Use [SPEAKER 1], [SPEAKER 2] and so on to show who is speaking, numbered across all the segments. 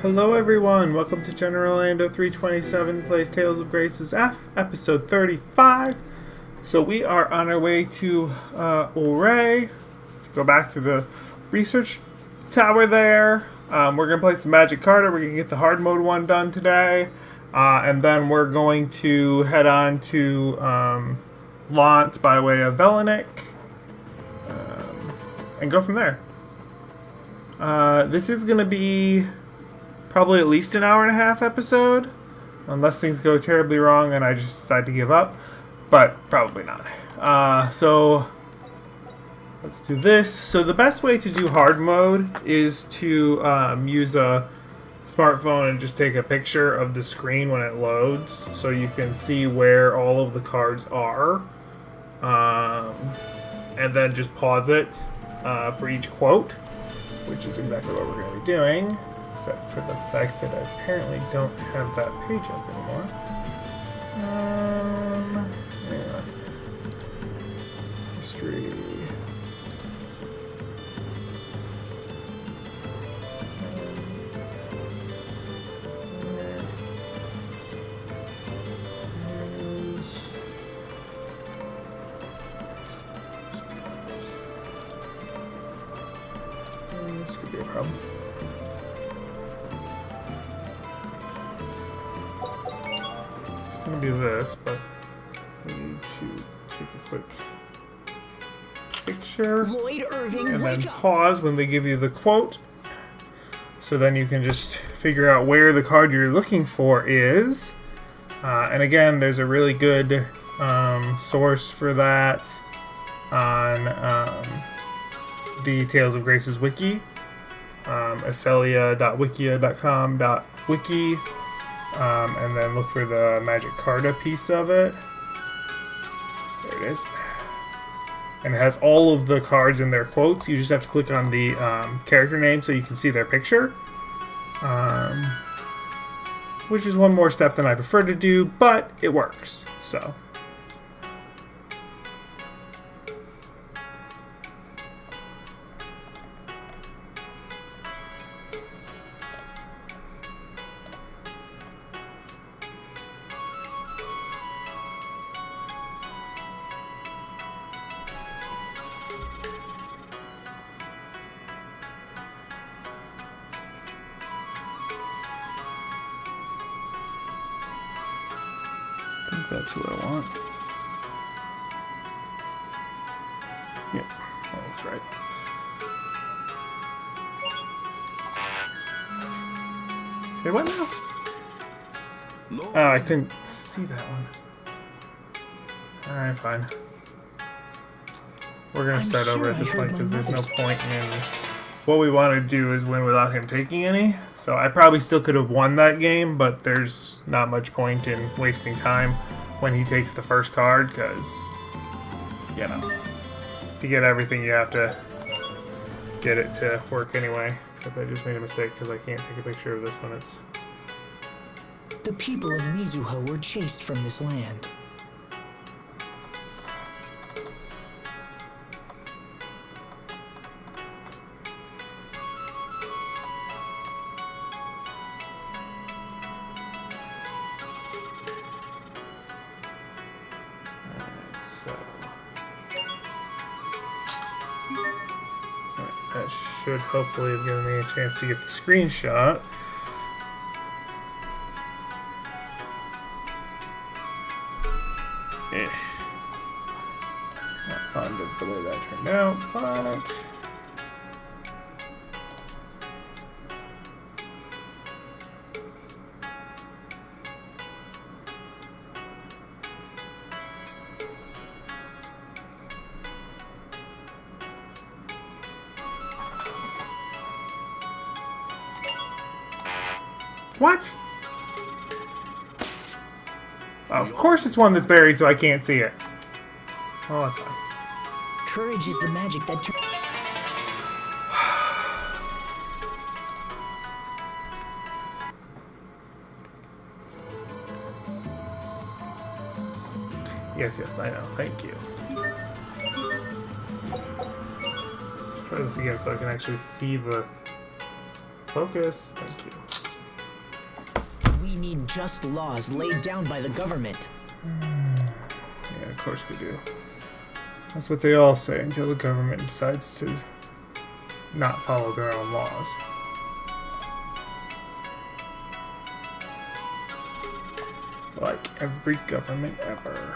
[SPEAKER 1] Hello everyone, welcome to General Orlando 327 plays Tales of Grace's F, episode 35. So we are on our way to Ouray to go back to the research tower there. We're going to play some Magic Carta, we're going to get the hard mode one done today. And then we're going to head on to Lant by way of Velanik and go from there. This is going to be probably at least an hour and a half episode, unless things go terribly wrong and I just decide to give up, but probably not. So let's do this. So the best way to do hard mode is to use a smartphone and just take a picture of the screen when it loads, so you can see where all of the cards are, and then just pause it for each quote, which is exactly what we're going to be doing. Except for the fact that I apparently don't have that page up anymore. Hang on. History. This could be a problem. Going to be this, but we need to take a quick picture
[SPEAKER 2] Lloyd Irving,
[SPEAKER 1] and then pause when they give you the quote, so then you can just figure out where the card you're looking for is. And again, there's a really good source for that on the Tales of Grace's wiki, acelia.wikia.com.wiki. And then look for the Magic Carta piece of it. There it is. And it has all of the cards in their quotes. You just have to click on the character name so you can see their picture. Which is one more step than I prefer to do, but it works. So. I think that's what I want. Yep, that's right. Say what now? Oh, I couldn't see that one. Alright, fine. We're gonna start over at this point because there's no point in... What we want to do is win without him taking any. So I probably still could have won that game, but there's not much point in wasting time when he takes the first card, because, you know, to get everything you have to get it to work anyway. Except I just made a mistake because I can't take a picture of this when it's...
[SPEAKER 2] The people of Mizuho were chased from this land.
[SPEAKER 1] That should hopefully have given me a chance to get the screenshot. Not fond of the way that turned out, but... What? Oh, of course it's one that's buried so I can't see it. Oh, that's fine.
[SPEAKER 2] Courage is the magic that
[SPEAKER 1] Yes, I know. Thank you. Try this again so I can actually see the focus. Thank you.
[SPEAKER 2] We need just laws laid down by the government.
[SPEAKER 1] Yeah, of course we do. That's what they all say until the government decides to not follow their own laws. Like every government ever.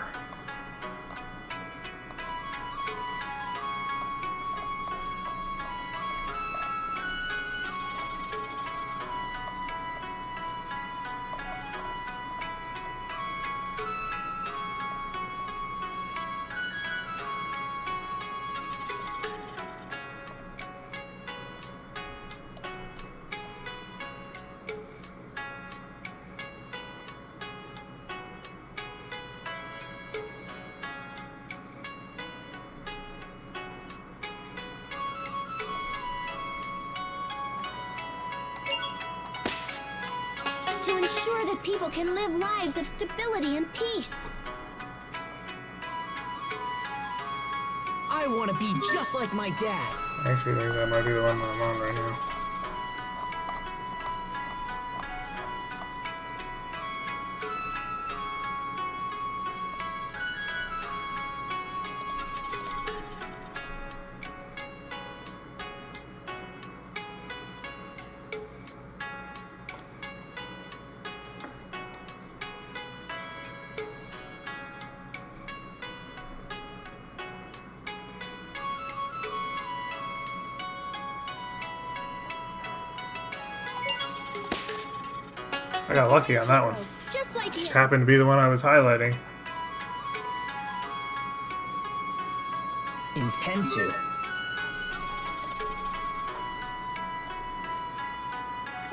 [SPEAKER 3] To ensure that people can live lives of stability and peace.
[SPEAKER 2] I want to be just like my dad.
[SPEAKER 1] I actually think that might be the one that I'm on right now. I got lucky on that one.
[SPEAKER 3] Just like
[SPEAKER 1] Just
[SPEAKER 3] him.
[SPEAKER 1] happened to be the one I was highlighting.
[SPEAKER 2] Intend to.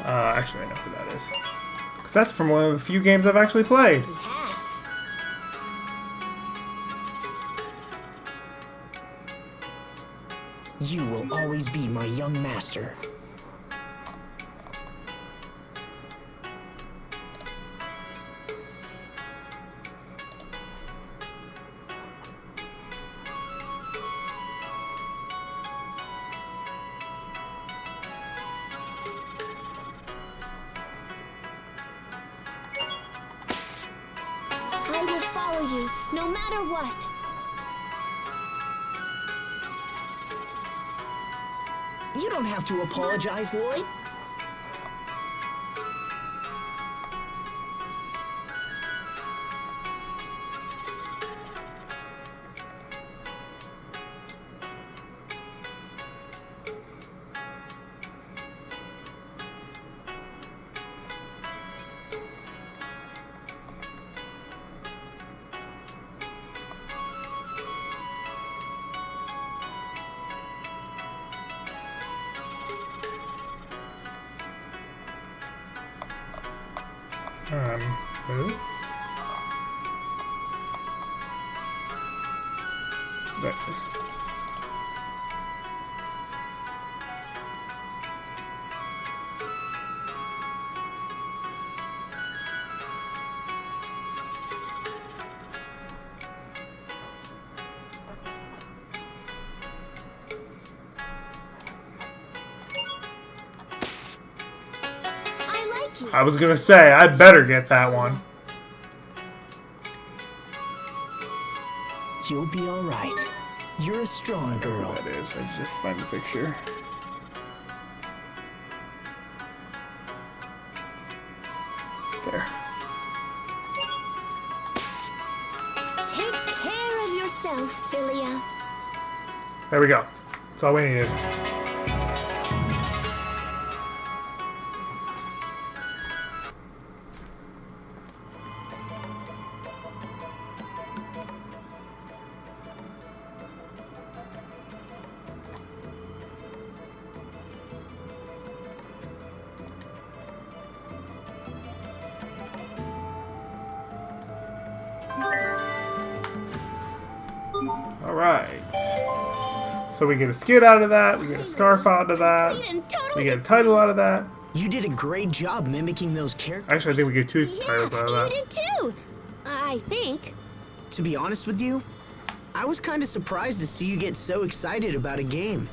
[SPEAKER 1] Actually, I know who that is. Because that's from one of the few games I've actually played.
[SPEAKER 3] He has.
[SPEAKER 2] You will always be my young master.
[SPEAKER 3] I will follow you, no matter what.
[SPEAKER 2] You don't have to apologize, Lloyd.
[SPEAKER 1] Who? That is.
[SPEAKER 3] I like you.
[SPEAKER 1] I was gonna say, I better get that one.
[SPEAKER 2] You'll be all right. You're a strong girl.
[SPEAKER 1] That is. I just find the picture. There.
[SPEAKER 3] Take care of yourself, Philia.
[SPEAKER 1] There we go. That's all we needed. Alright. So we get a skid out of that, we get a scarf out of that,
[SPEAKER 3] We didn't totally.
[SPEAKER 1] we get a title out of that.
[SPEAKER 2] You did a great job mimicking those characters.
[SPEAKER 1] Actually, I think we get two
[SPEAKER 3] Yeah,
[SPEAKER 1] titles out of
[SPEAKER 3] you
[SPEAKER 1] that.
[SPEAKER 3] did too. I think.
[SPEAKER 2] To be honest with you, I was kind of surprised to see you get so excited about a game.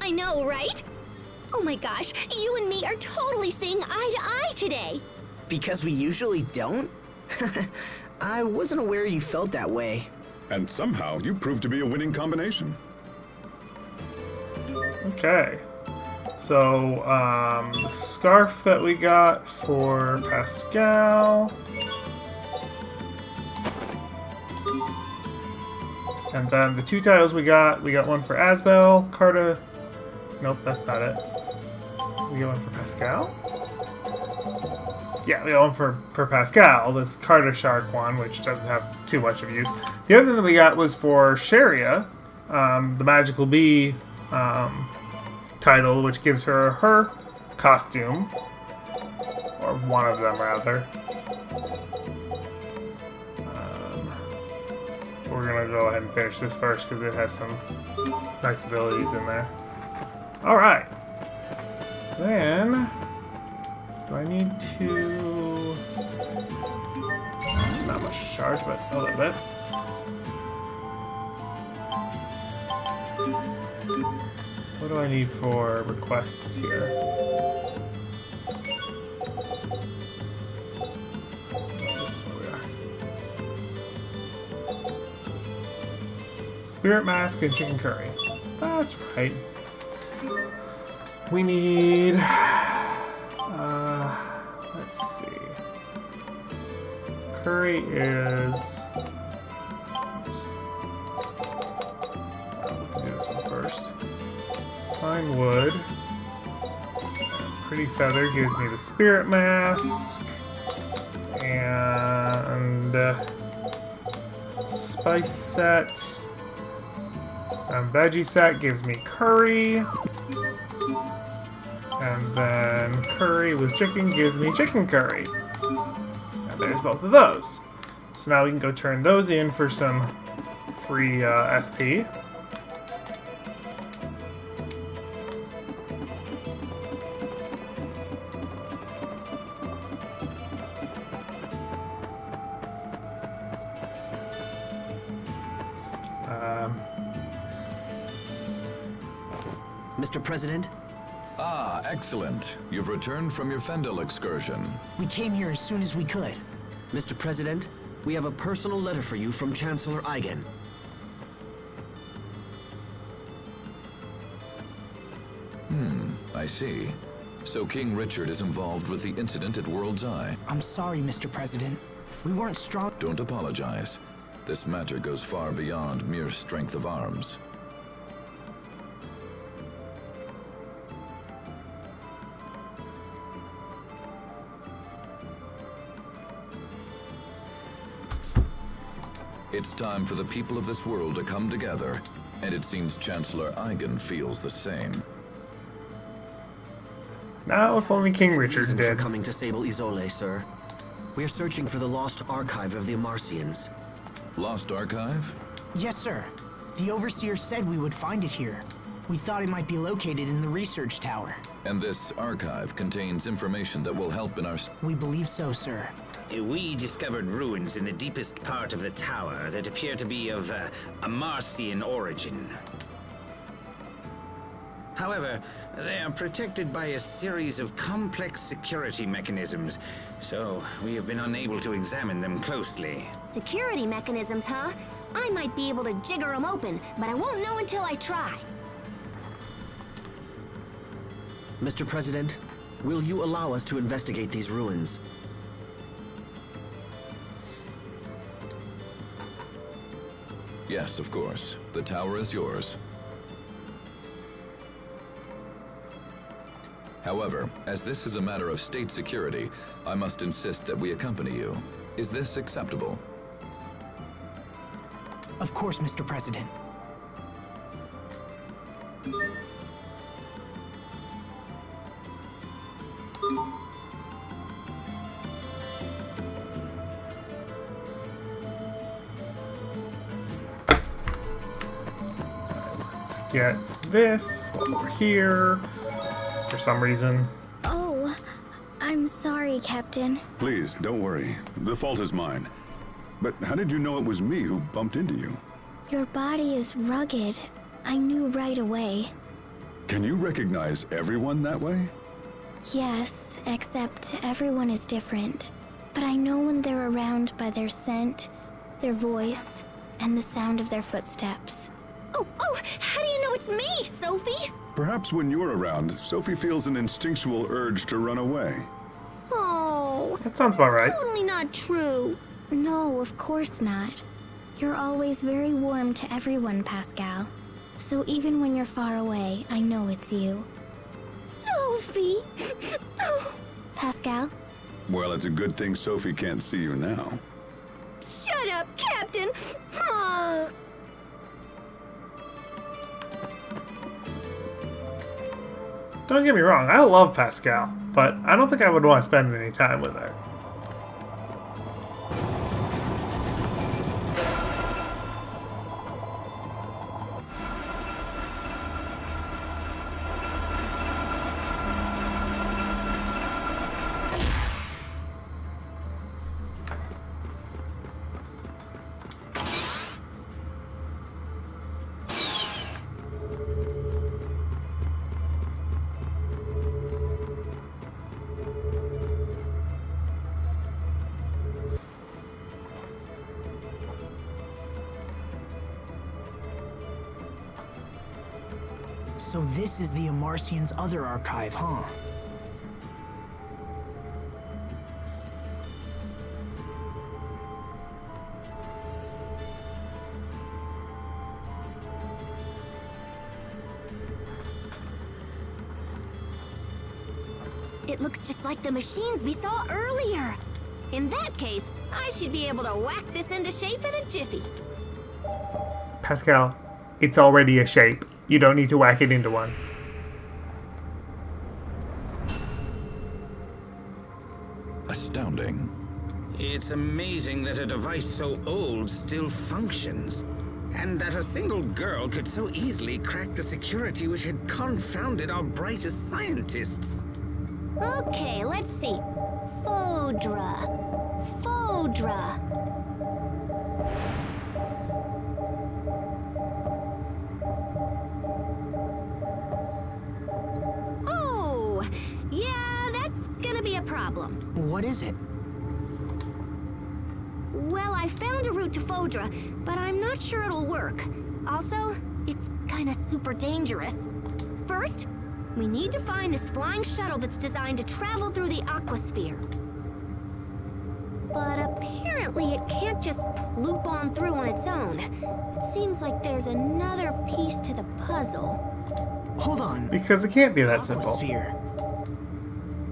[SPEAKER 3] I know, right? Oh my gosh, you and me are totally seeing eye to eye today.
[SPEAKER 2] Because we usually don't? I wasn't aware you felt that way.
[SPEAKER 4] And somehow you proved to be a winning combination.
[SPEAKER 1] Okay. So, the scarf that we got for Pascal. And then the 2 titles we got one for Asbel, Carta. Nope, that's not it. We got one for Pascal? Yeah, we got one for Pascal, this Carta Shark one, which doesn't have too much of use. The other thing that we got was for Sharia, the Magical Bee title, which gives her her costume. Or one of them, rather. We're gonna go ahead and finish this first because it has some nice abilities in there. Alright. Then, do I need to... Not much charge, but a little bit. What do I need for requests here? This is where we are. Spirit Mask and Chicken Curry. That's right. We need... let's see. Curry is... we can do this one first. Fine wood. And Pretty Feather gives me the Spirit Mask. And... Spice Set. And Veggie Set gives me Curry. And then curry with chicken gives me chicken curry. And there's both of those. So now we can go turn those in for some free SP.
[SPEAKER 2] Mr. President,
[SPEAKER 5] Ah, excellent. You've returned from your Fendel excursion.
[SPEAKER 2] we came here as soon as we could. Mr. President, we have a personal letter for you from Chancellor Eigen.
[SPEAKER 5] I see. So King Richard is involved with the incident at World's Eye.
[SPEAKER 2] I'm sorry, Mr. President. We weren't strong.
[SPEAKER 5] Don't apologize. This matter goes far beyond mere strength of arms. It's time for the people of this world to come together, and it seems Chancellor Eigen feels the same.
[SPEAKER 1] Now, if only King Richard
[SPEAKER 2] Reason for
[SPEAKER 1] did.
[SPEAKER 2] coming to Sable Isole, sir. We are searching for the lost archive of the Amarcians.
[SPEAKER 5] Lost Archive?
[SPEAKER 6] Yes, sir. The Overseer said we would find it here. We thought it might be located in the research tower.
[SPEAKER 5] And this archive contains information that will help in our...
[SPEAKER 6] We believe so, sir.
[SPEAKER 7] We discovered ruins in the deepest part of the tower that appear to be of Amarcian origin. However, they are protected by a series of complex security mechanisms, so we have been unable to examine them closely.
[SPEAKER 3] Security mechanisms, huh? I might be able to jigger them open, but I won't know until I try.
[SPEAKER 2] Mr. President, will you allow us to investigate these ruins?
[SPEAKER 5] Yes, of course. The tower is yours. However, as this is a matter of state security, I must insist that we accompany you. Is this acceptable?
[SPEAKER 6] Of course, Mr. President.
[SPEAKER 1] Let's get this while we're here. For some reason.
[SPEAKER 3] Oh, I'm sorry, Captain.
[SPEAKER 4] Please, don't worry. The fault is mine. But how did you know it was me who bumped into you?
[SPEAKER 3] Your body is rugged. I knew right away.
[SPEAKER 4] Can you recognize everyone that way?
[SPEAKER 3] Yes,
[SPEAKER 8] Except everyone is different. But I know when they're around by their scent, their voice, and the sound of their footsteps.
[SPEAKER 3] Oh, how do you know it's me, Sophie?
[SPEAKER 4] Perhaps when you're around, Sophie feels an instinctual urge to run away.
[SPEAKER 3] Oh,
[SPEAKER 1] That sounds about right.
[SPEAKER 3] totally not true.
[SPEAKER 8] No, of course not. You're always very warm to everyone, Pascal. So even when you're far away, I know it's you.
[SPEAKER 3] Sophie! Oh,
[SPEAKER 8] Pascal?
[SPEAKER 4] Well, it's a good thing Sophie can't see you now.
[SPEAKER 3] shut up, Captain! Oh.
[SPEAKER 1] Don't get me wrong, I love Pascal, but I don't think I would want to spend any time with her.
[SPEAKER 6] So this is the Amarcian's other archive, huh?
[SPEAKER 3] It looks just like the machines we saw earlier. In that case, I should be able to whack this into shape in a jiffy.
[SPEAKER 1] Pascal, it's already a shape. You don't need to whack it into one.
[SPEAKER 5] Astounding.
[SPEAKER 7] It's amazing that a device so old still functions. And that a single girl could so easily crack the security which had confounded our brightest scientists.
[SPEAKER 3] Okay, let's see. Fodra. Oh, yeah, that's gonna be a problem.
[SPEAKER 6] What is it?
[SPEAKER 3] Well, I found a route to Fodra, but I'm not sure it'll work. Also, it's kinda super dangerous. First, we need to find this flying shuttle that's designed to travel through the aquasphere. But apparently it can't just ploop on through on its own. It seems like there's another piece to the puzzle.
[SPEAKER 6] Hold on.
[SPEAKER 1] Because it can't be that simple.
[SPEAKER 6] Aquasphere.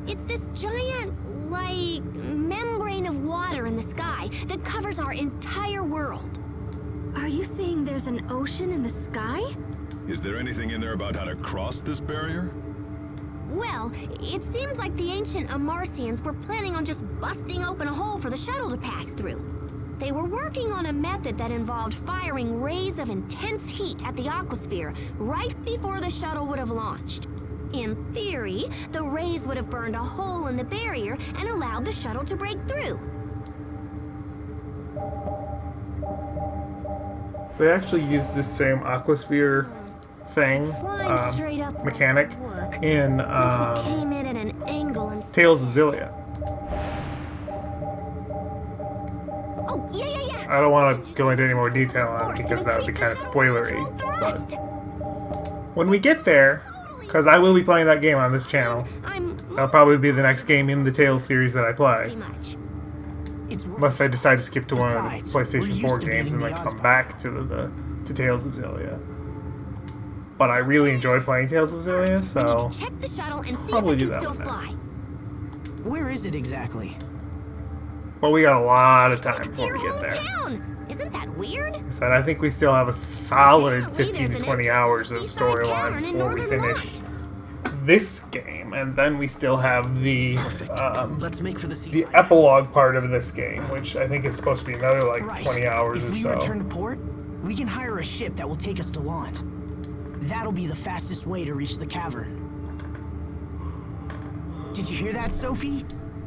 [SPEAKER 3] It's this giant, like, membrane of water in the sky that covers our entire world.
[SPEAKER 9] Are you saying there's an ocean in the sky?
[SPEAKER 4] Is there anything in there about how to cross this barrier?
[SPEAKER 3] Well, it seems like the ancient Amarcians were planning on just busting open a hole for the shuttle to pass through. They were working on a method that involved firing rays of intense heat at the aquasphere right before the shuttle would have launched. In theory, the rays would have burned a hole in the barrier and allowed the shuttle to break through.
[SPEAKER 1] They actually used this same aquasphere thing,
[SPEAKER 3] Flying straight up
[SPEAKER 1] mechanic,
[SPEAKER 3] won't work.
[SPEAKER 1] in
[SPEAKER 3] If we came in at an angle and...
[SPEAKER 1] Tales of Xillia.
[SPEAKER 3] Oh, yeah.
[SPEAKER 1] I don't want to go into any more detail on it
[SPEAKER 3] Forced to
[SPEAKER 1] because that would be
[SPEAKER 3] increase
[SPEAKER 1] kind of
[SPEAKER 3] the shuttle's
[SPEAKER 1] spoilery.
[SPEAKER 3] control
[SPEAKER 1] But
[SPEAKER 3] thrust.
[SPEAKER 1] when we get there, because I will be playing that game on this channel, that'll probably be the next game in the Tales series that I play.
[SPEAKER 3] Pretty much.
[SPEAKER 6] It's
[SPEAKER 1] Unless I decide to skip to one of the
[SPEAKER 6] Besides, we're
[SPEAKER 1] PlayStation
[SPEAKER 6] used
[SPEAKER 1] 4
[SPEAKER 6] to
[SPEAKER 1] games and
[SPEAKER 6] beating
[SPEAKER 1] then
[SPEAKER 6] the
[SPEAKER 1] come
[SPEAKER 6] odds
[SPEAKER 1] back to to Tales of Xillia. But I really enjoy playing Tales of Xillia,
[SPEAKER 3] First, we need
[SPEAKER 1] so
[SPEAKER 3] to check the shuttle and see
[SPEAKER 1] probably
[SPEAKER 3] if
[SPEAKER 1] do
[SPEAKER 3] it
[SPEAKER 1] that
[SPEAKER 3] can still
[SPEAKER 1] one
[SPEAKER 3] fly.
[SPEAKER 6] Where is it exactly?
[SPEAKER 1] but we got a lot of time
[SPEAKER 3] It's
[SPEAKER 1] before
[SPEAKER 3] your
[SPEAKER 1] we get there.
[SPEAKER 3] hometown. Isn't that weird?
[SPEAKER 1] So I think we still have a solid
[SPEAKER 3] Apparently
[SPEAKER 1] 15
[SPEAKER 3] there's
[SPEAKER 1] to
[SPEAKER 3] an
[SPEAKER 1] 20
[SPEAKER 3] entrance
[SPEAKER 1] hours
[SPEAKER 3] to the
[SPEAKER 1] of
[SPEAKER 3] seaside
[SPEAKER 1] storyline
[SPEAKER 3] cavern in
[SPEAKER 1] before we
[SPEAKER 3] Northern
[SPEAKER 1] finish
[SPEAKER 3] Light.
[SPEAKER 1] this game, and then we still have the
[SPEAKER 6] Let's make for the
[SPEAKER 1] the
[SPEAKER 6] seaside.
[SPEAKER 1] epilogue part of this game, which I think is supposed to be another like
[SPEAKER 6] Right.
[SPEAKER 1] 20 hours
[SPEAKER 6] if
[SPEAKER 1] or
[SPEAKER 6] we
[SPEAKER 1] so.
[SPEAKER 6] return to port, we can hire a ship that will take us to Lant. That'll be the fastest way to reach the cavern. Did you hear that, Sophie?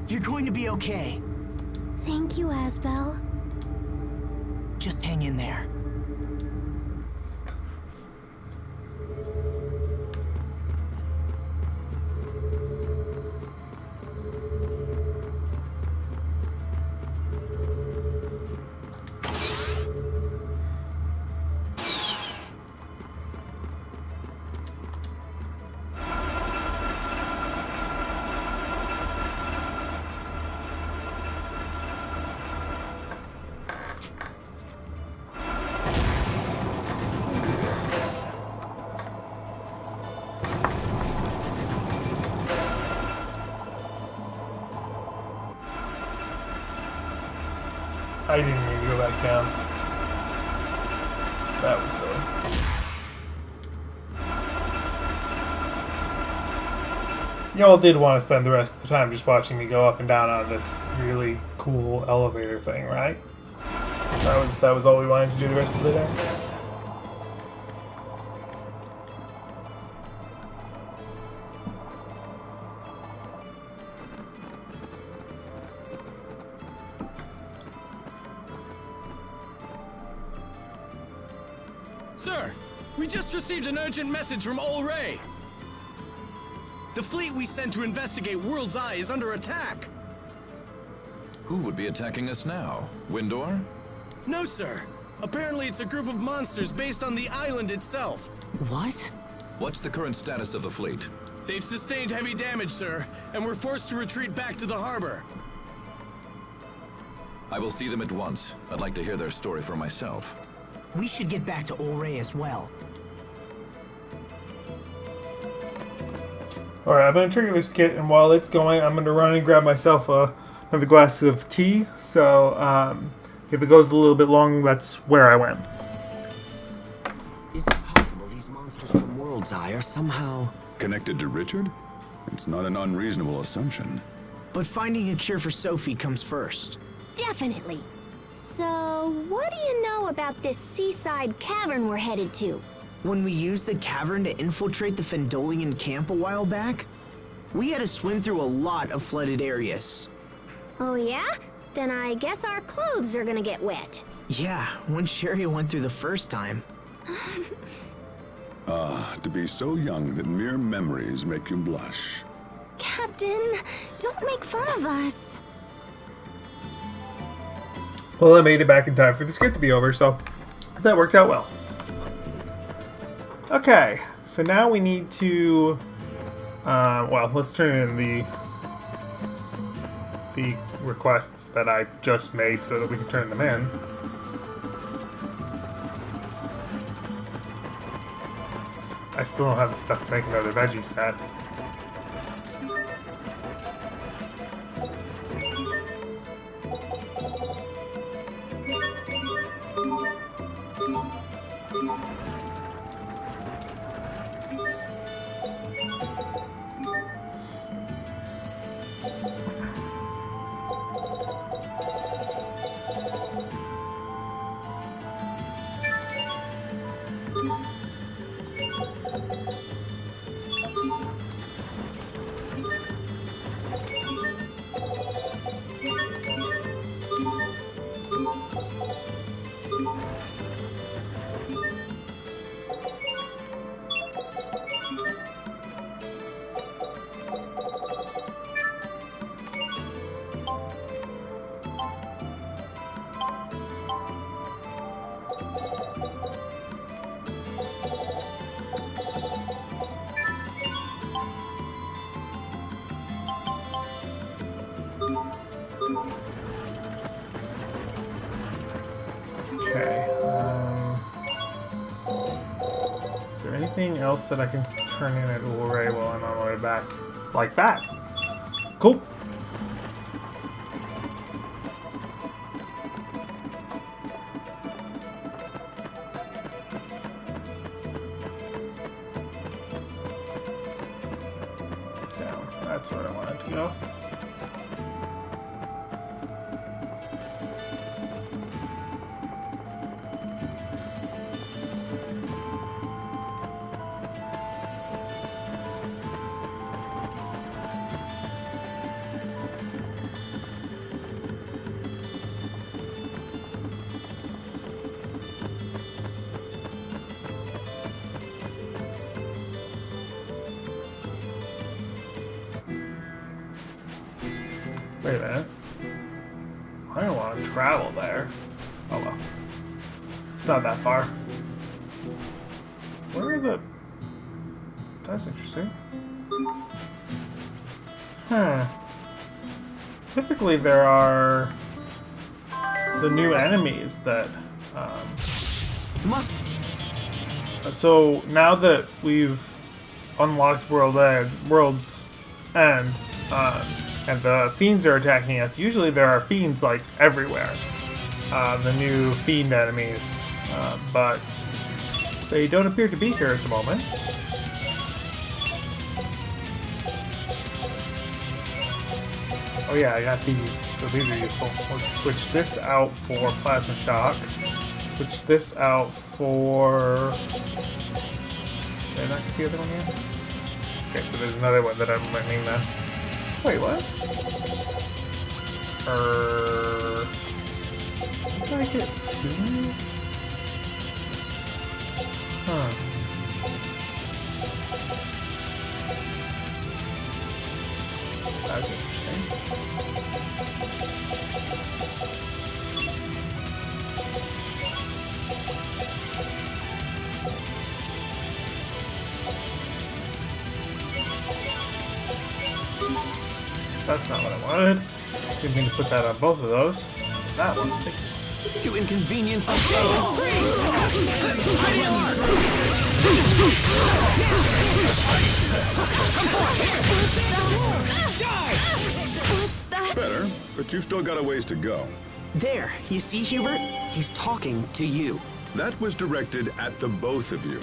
[SPEAKER 6] You're going to be okay.
[SPEAKER 8] Thank you, Asbel.
[SPEAKER 6] Just hang in there.
[SPEAKER 1] I didn't mean to go back down. That was silly. Y'all did want to spend the rest of the time just watching me go up and down on this really cool elevator thing, right? That was all we wanted to do the rest of the day.
[SPEAKER 10] Sir, we just received an urgent message from Ol Ray. The fleet we sent to investigate World's Eye is under attack.
[SPEAKER 5] Who would be attacking us now? Windor?
[SPEAKER 10] No, sir. Apparently it's a group of monsters based on the island itself.
[SPEAKER 2] What?
[SPEAKER 5] What's the current status of the fleet?
[SPEAKER 10] They've sustained heavy damage, sir, and we're forced to retreat back to the harbor.
[SPEAKER 5] I will see them at once. I'd like to hear their story for myself.
[SPEAKER 6] We should get back to Ol Ray as well.
[SPEAKER 1] Alright, I'm going to trigger this kit, and while it's going, I'm going to run and grab myself another glass of tea. So, if it goes a little bit long, that's where I went.
[SPEAKER 2] Is it possible these monsters from World's Eye are somehow...
[SPEAKER 4] Connected to Richard? It's not an unreasonable assumption.
[SPEAKER 6] But finding a cure for Sophie comes first.
[SPEAKER 3] Definitely. So, what do you know about this seaside cavern we're headed to?
[SPEAKER 6] When we used the cavern to infiltrate the Fendolian camp a while back, we had to swim through a lot of flooded areas.
[SPEAKER 3] Oh yeah? Then I guess our clothes are gonna get wet.
[SPEAKER 6] Yeah, when Sherry went through the first time.
[SPEAKER 4] To be so young that mere memories make you blush.
[SPEAKER 9] Captain, don't make fun of us.
[SPEAKER 1] Well, I made it back in time for the skit to be over, so that worked out well. Okay, so now we need to, well, let's turn in the requests that I just made so that we can turn them in. I still don't have the stuff to make another veggie set. Okay. Is there anything else that I can turn in at Ol Ray while I'm on my way back? Like that. Cool. Down. That's where I wanted to go. Wait a minute. I don't want to travel there. Oh well. It's not that far. Where are the... That's interesting. Huh. Typically there are the new enemies that... So now that we've unlocked World's End, and the fiends are attacking us, usually there are fiends like everywhere. the new Fiend enemies, but they don't appear to be here at the moment. Oh yeah, I got these, so these are useful. Let's switch this out for Plasma Shock. Switch this out for... Did I not get the other one yet? Okay, so there's another one that I'm learning then. Wait, what? Did I get two? Huh. That's interesting. That's not what I wanted. Didn't mean to put that on both of those. That one.
[SPEAKER 6] To inconvenience us.
[SPEAKER 4] Better, but you've still got a ways to go.
[SPEAKER 6] There, you see, Hubert? He's talking to you.
[SPEAKER 4] That was directed at the both of you.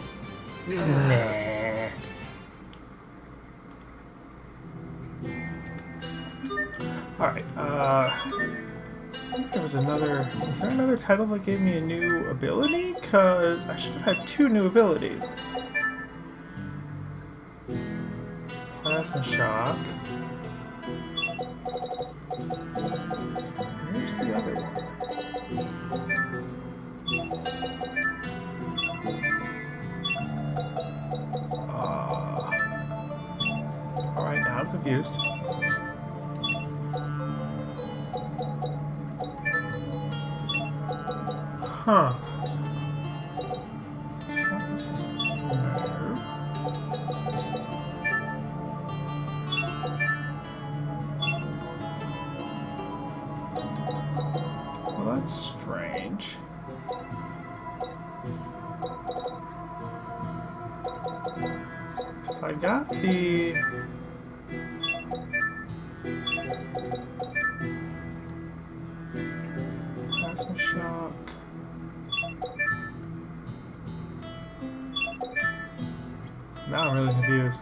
[SPEAKER 1] Nah. Alright, I think there was another... Was there another title that gave me a new ability? Because I should have had two new abilities. Plasma Shock. Where's the other one? Alright, now I'm confused. Huh. Well, that's strange. So I got the... Plasma Shock. Now I'm really confused.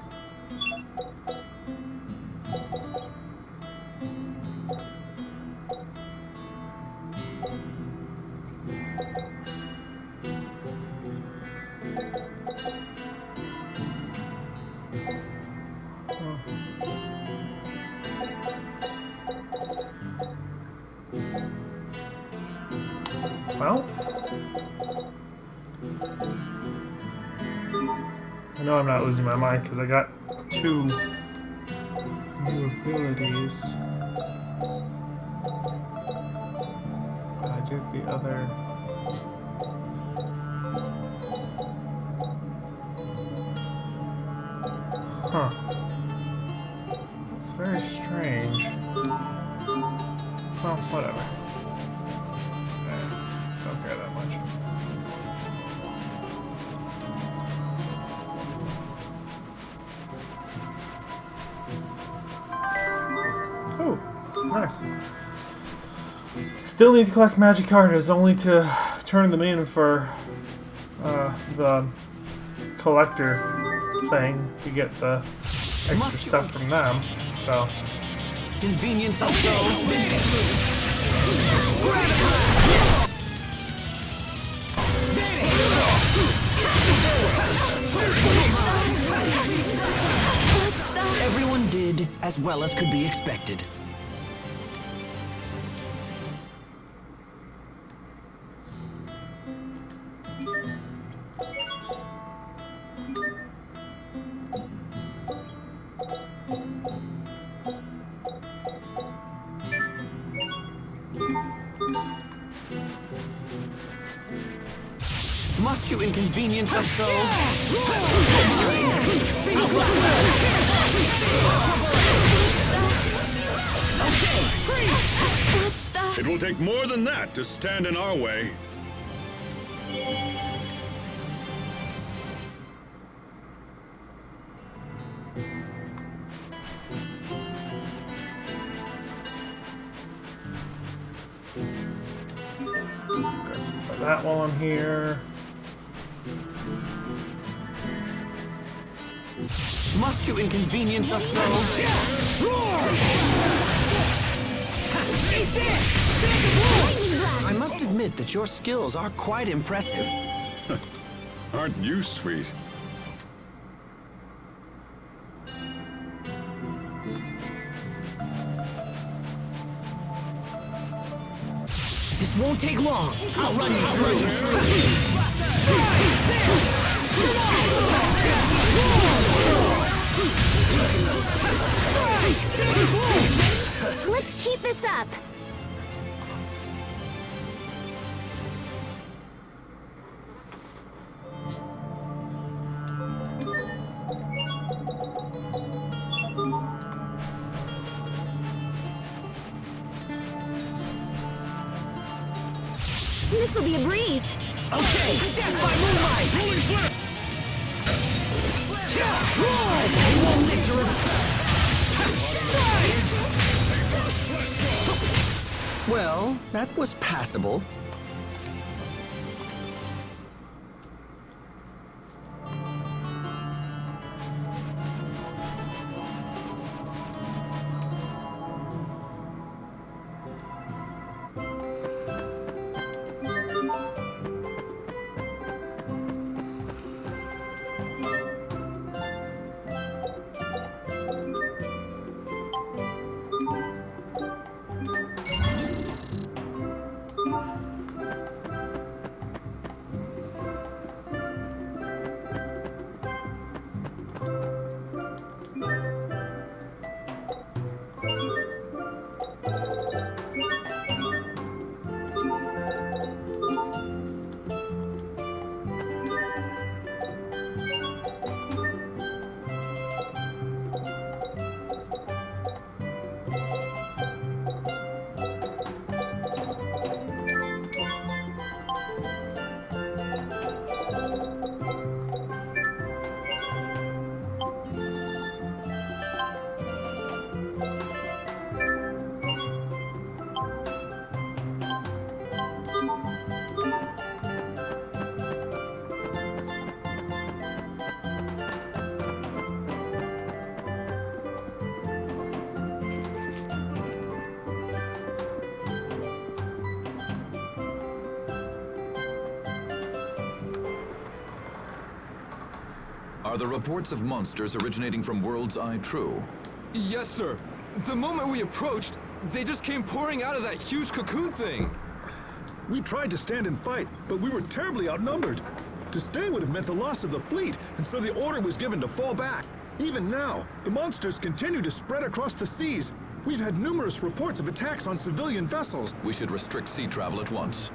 [SPEAKER 1] Well, I know I'm not losing my mind because I got two new abilities. I did the other. Huh. It's very strange. Well, whatever. Don't care that much. Oh, nice. Still need to collect magic cartas, only to turn them in for the collector thing to get the extra stuff from them. So
[SPEAKER 6] Convenience also. Everyone did as well as could be expected. Must you inconvenience us so?
[SPEAKER 4] It will take more than that to stand in our way.
[SPEAKER 1] that while I'm here.
[SPEAKER 10] Must you inconvenience us so?
[SPEAKER 6] I must admit that your skills are quite impressive.
[SPEAKER 4] Aren't you sweet?
[SPEAKER 6] This won't take long. I'll run you through.
[SPEAKER 3] Let's keep this up. This'll be a breeze.
[SPEAKER 6] Okay, death by moonlight. Well, that was passable.
[SPEAKER 5] Are the reports of monsters originating from World's Eye true?
[SPEAKER 11] Yes, sir. The moment we approached, they just came pouring out of that huge cocoon thing.
[SPEAKER 12] We tried to stand and fight, but we were terribly outnumbered. To stay would have meant the loss of the fleet, and so the order was given to fall back. Even now, the monsters continue to spread across the seas. We've had numerous reports of attacks on civilian vessels.
[SPEAKER 5] We should restrict sea travel at once.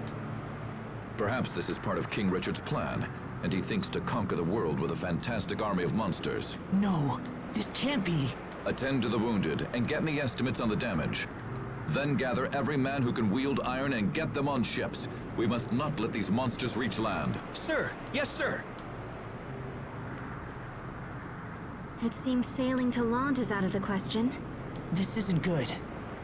[SPEAKER 5] Perhaps this is part of King Richard's plan, and he thinks to conquer the world with a fantastic army of monsters.
[SPEAKER 6] No, this can't be.
[SPEAKER 5] Attend to the wounded, and get me estimates on the damage. Then gather every man who can wield iron and get them on ships. We must not let these monsters reach land.
[SPEAKER 10] Sir, yes, sir.
[SPEAKER 9] It seems sailing to Lond is out of the question.
[SPEAKER 6] This isn't good.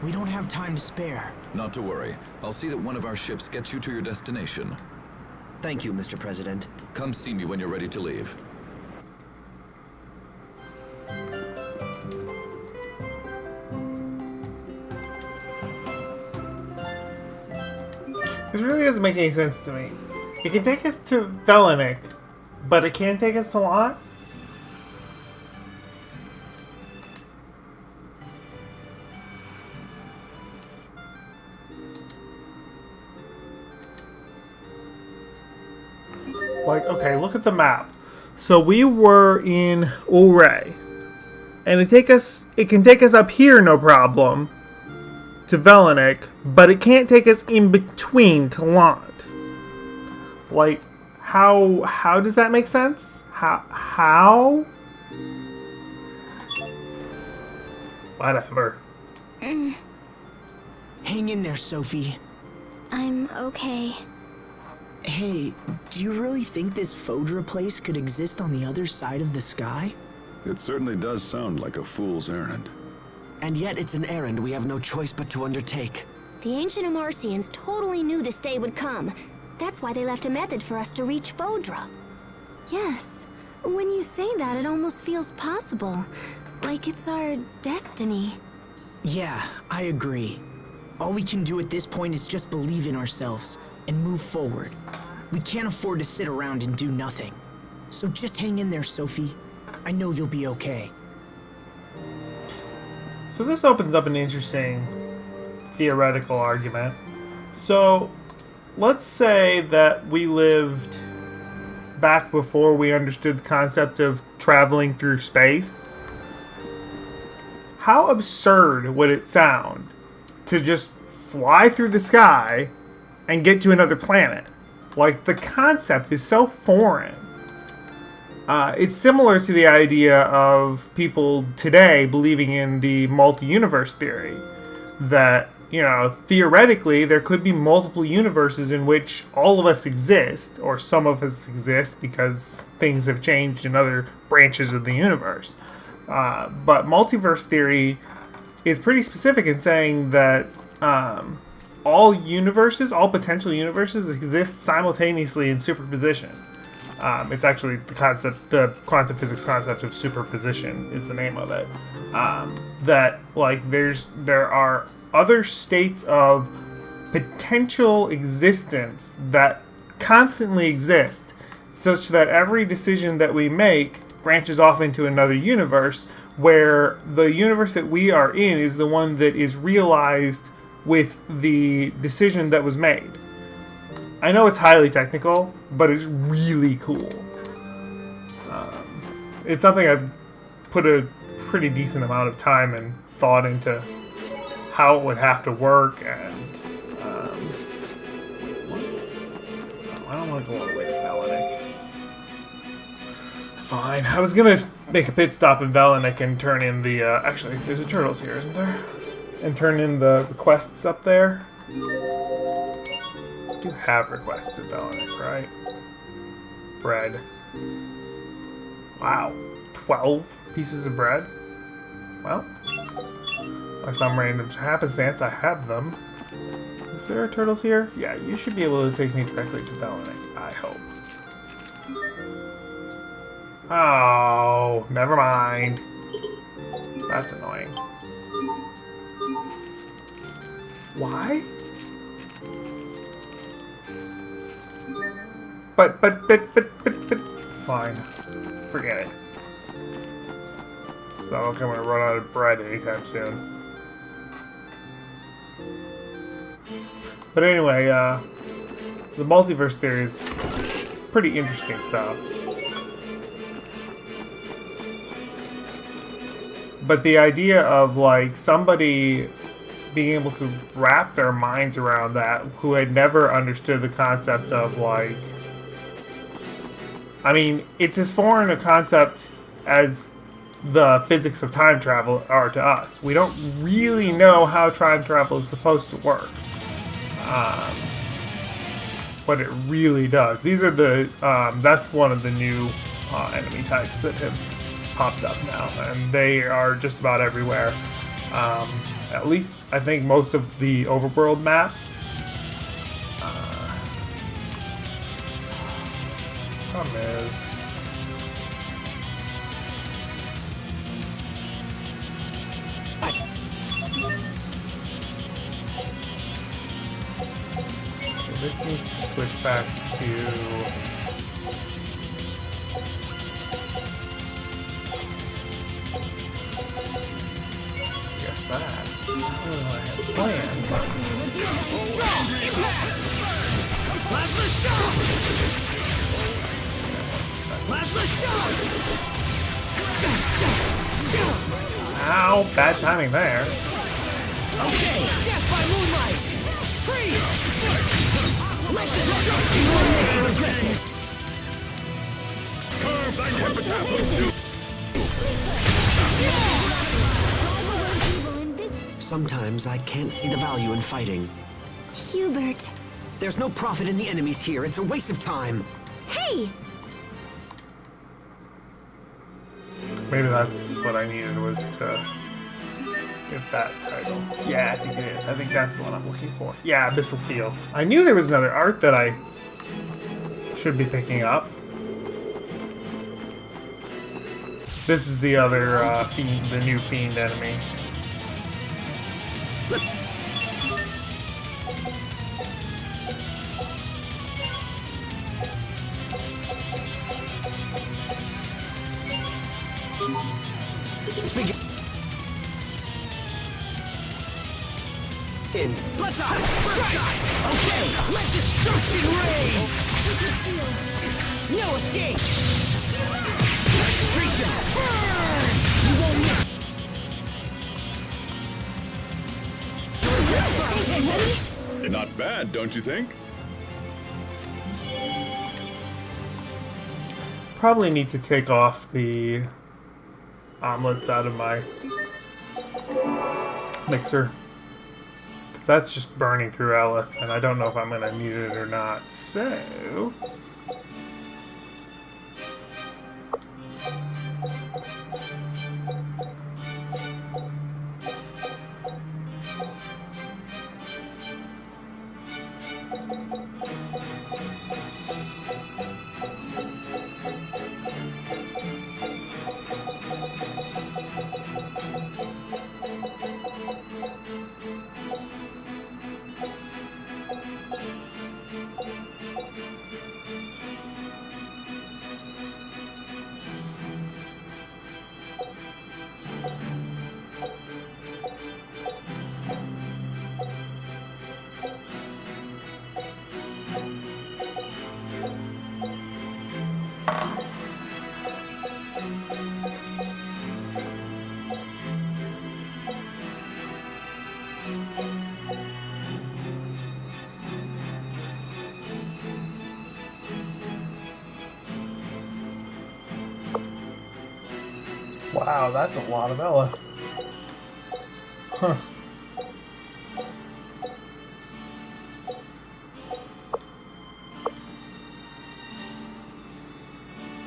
[SPEAKER 6] We don't have time to spare.
[SPEAKER 5] Not to worry. I'll see that one of our ships gets you to your destination.
[SPEAKER 6] Thank you, Mr. President.
[SPEAKER 5] Come see me when you're ready to leave.
[SPEAKER 1] This really doesn't make any sense to me. It can take us to Velenik, but it can't take us to Lot? Like, okay, look at the map. So we were in Ulray. And it can take us up here, no problem, to Velenik, but it can't take us in between to Lond. Like, how does that make sense? How? Whatever.
[SPEAKER 6] Hang in there, Sophie.
[SPEAKER 8] I'm okay.
[SPEAKER 6] Hey, do you really think this Fodra place could exist on the other side of the sky?
[SPEAKER 4] It certainly does sound like a fool's errand.
[SPEAKER 6] And yet it's an errand we have no choice but to undertake.
[SPEAKER 3] The ancient Amarcians totally knew this day would come. That's why they left a method for us to reach Fodra.
[SPEAKER 9] Yes. When you say that, it almost feels possible. Like it's our destiny.
[SPEAKER 6] Yeah, I agree. All we can do at this point is just believe in ourselves and move forward. We can't afford to sit around and do nothing. So just hang in there, Sophie. I know you'll be okay.
[SPEAKER 1] So this opens up an interesting theoretical argument. So let's say that we lived back before we understood the concept of traveling through space. How absurd would it sound to just fly through the sky and get to another planet? Like, the concept is so foreign. It's similar to the idea of people today believing in the multi-universe theory. That, you know, theoretically, there could be multiple universes in which all of us exist, or some of us exist because things have changed in other branches of the universe. But multiverse theory is pretty specific in saying that all potential universes exist simultaneously in superposition. It's actually the quantum physics concept of superposition is the name of it. That like there are other states of potential existence that constantly exist, such that every decision that we make branches off into another universe, where the universe that we are in is the one that is realized with the decision that was made. I know it's highly technical, but it's really cool. It's something I've put a pretty decent amount of time and thought into how it would have to work, and I don't want to go all the way to Velanik. Fine. I was gonna make a pit stop in Velanik and turn in the actually, there's a turtles here, isn't there? And turn in the requests up there. I do have requests at Velanik, right? Bread. Wow. 12 pieces of bread? Well, by some random happenstance, I have them. Is there a turtles here? Yeah, you should be able to take me directly to Velanik, I hope. Oh, never mind. That's annoying. Why? But, fine. Forget it. So I don't think I'm gonna run out of bread anytime soon. But anyway, the multiverse theory is pretty interesting stuff. But the idea of, like, somebody being able to wrap their minds around that who had never understood the concept of, like... I mean, it's as foreign a concept as the physics of time travel are to us. We don't really know how time travel is supposed to work. But it really does. These are the... that's one of the new enemy types that have popped up now, and they are just about everywhere. At least I think most of the overworld maps. Problem is, so this needs to switch back to. That. I have planned. Ow, bad timing there.
[SPEAKER 13] Okay, death by moonlight. Freeze! Let
[SPEAKER 2] Sometimes I can't see the value in fighting.
[SPEAKER 9] Hubert.
[SPEAKER 2] There's no profit in the enemies here. It's a waste of time.
[SPEAKER 9] Hey!
[SPEAKER 1] Maybe that's what I needed, was to get that title. Yeah, I think it is. I think that's the one I'm looking for. Yeah, Abyssal Seal. I knew there was another art that I should be picking up. This is the other fiend, the new fiend enemy.
[SPEAKER 13] Let's out! First shot! Okay, let destruction rain! No escape! Preacher! Burn! You won't miss!
[SPEAKER 4] Not bad, don't you think?
[SPEAKER 1] Probably need to take off the omelets out of my mixer. That's just burning through Eleth, and I don't know if I'm going to need it or not. So... Wow, that's a lot of Ella. Huh.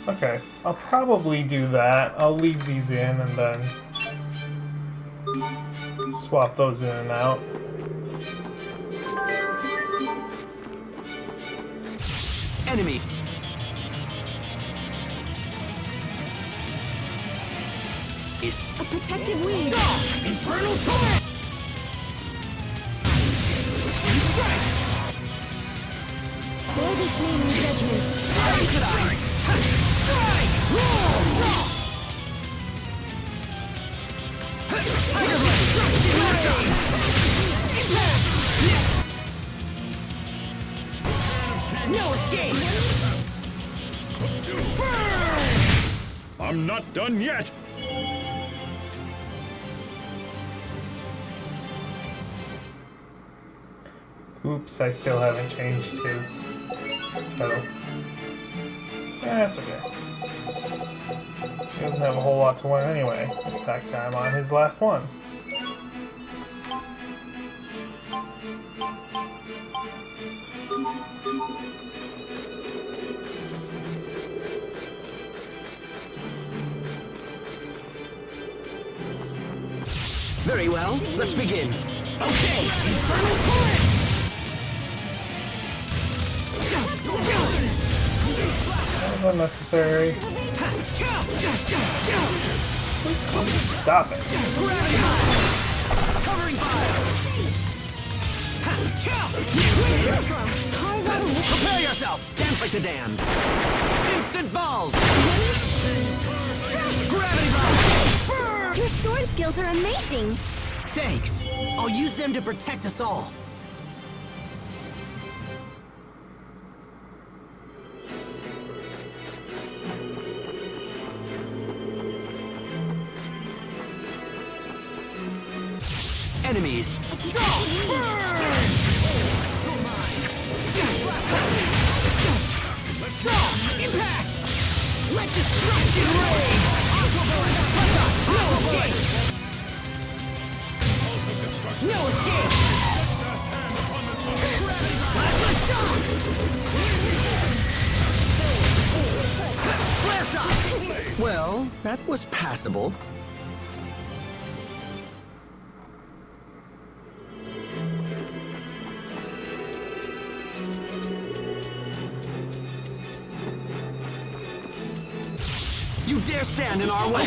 [SPEAKER 1] Okay, I'll probably do that. I'll leave these in and then swap those in and out.
[SPEAKER 13] Enemy! Is
[SPEAKER 3] A protective weed.
[SPEAKER 13] Infernal Torrent!
[SPEAKER 3] Bear this name in judgment.
[SPEAKER 13] Strike! No escape!
[SPEAKER 4] I'm not done yet!
[SPEAKER 1] Oops, I still haven't changed his title. That's okay. He doesn't have a whole lot to learn anyway. In fact, I'm on his last one.
[SPEAKER 13] Very well, let's begin. Okay, Infernal Torrent!
[SPEAKER 1] That was unnecessary. Stop it.
[SPEAKER 13] Covering fire! Prepare yourself! Dance like the damned! Instant balls! Gravity balls!
[SPEAKER 3] Your sword skills are amazing.
[SPEAKER 13] Thanks. I'll use them to protect us all. Enemies. Impact! Let destruction reign! No escape! No escape! Flare shot! Well, that was passable. stand in our way.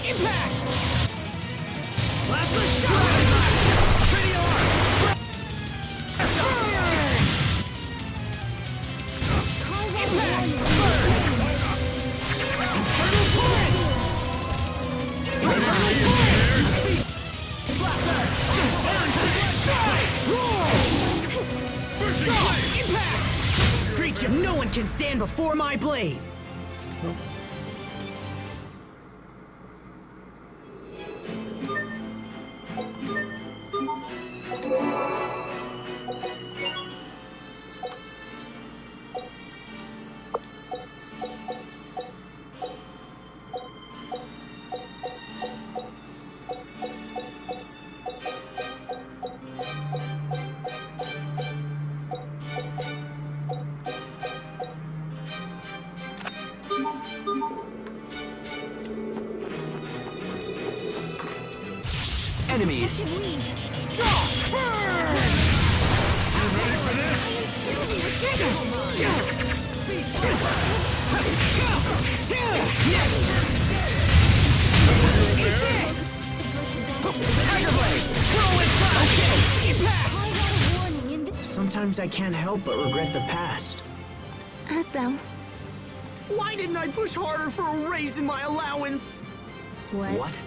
[SPEAKER 10] Impact!
[SPEAKER 13] Plasma shot!
[SPEAKER 10] Meteor!
[SPEAKER 6] Creature, no one can stand before my blade.
[SPEAKER 13] Enemies.
[SPEAKER 6] Sometimes I can't help but regret the past.
[SPEAKER 3] Asbel.
[SPEAKER 6] Why didn't I push harder for a raise in my allowance?
[SPEAKER 3] What?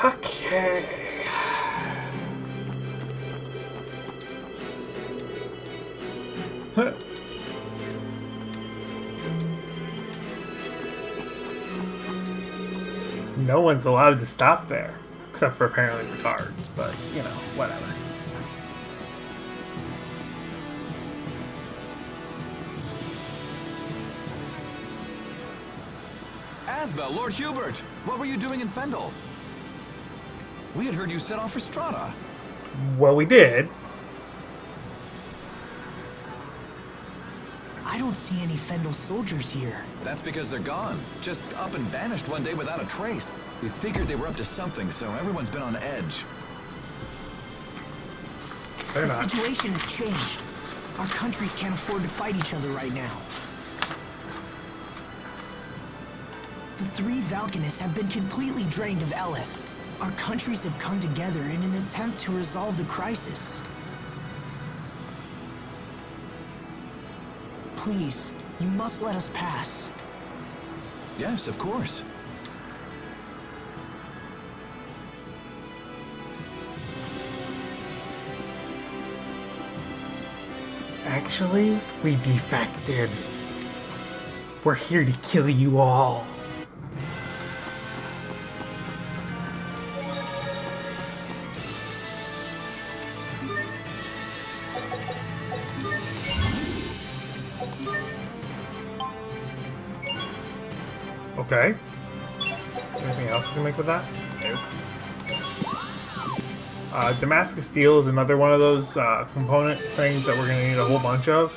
[SPEAKER 1] Okay. Huh. No one's allowed to stop there, except for apparently the guards, but, you know, whatever.
[SPEAKER 5] Asbel, Lord Hubert, what were you doing in Fendel? We had heard you set off for Strata.
[SPEAKER 1] Well, we did.
[SPEAKER 6] I don't see any Fendel soldiers here.
[SPEAKER 5] That's because they're gone. Just up and vanished one day without a trace. We figured they were up to something, so everyone's been on edge.
[SPEAKER 1] They're
[SPEAKER 6] The
[SPEAKER 1] not.
[SPEAKER 6] situation has changed. Our countries can't afford to fight each other right now. The three Valkanists have been completely drained of Eleth. Our countries have come together in an attempt to resolve the crisis. Please, you must let us pass.
[SPEAKER 5] Yes, of course.
[SPEAKER 1] Actually, we defected. We're here to kill you all. Okay. Anything else we can make with that? Nope. Damascus Steel is another one of those component things that we're going to need a whole bunch of.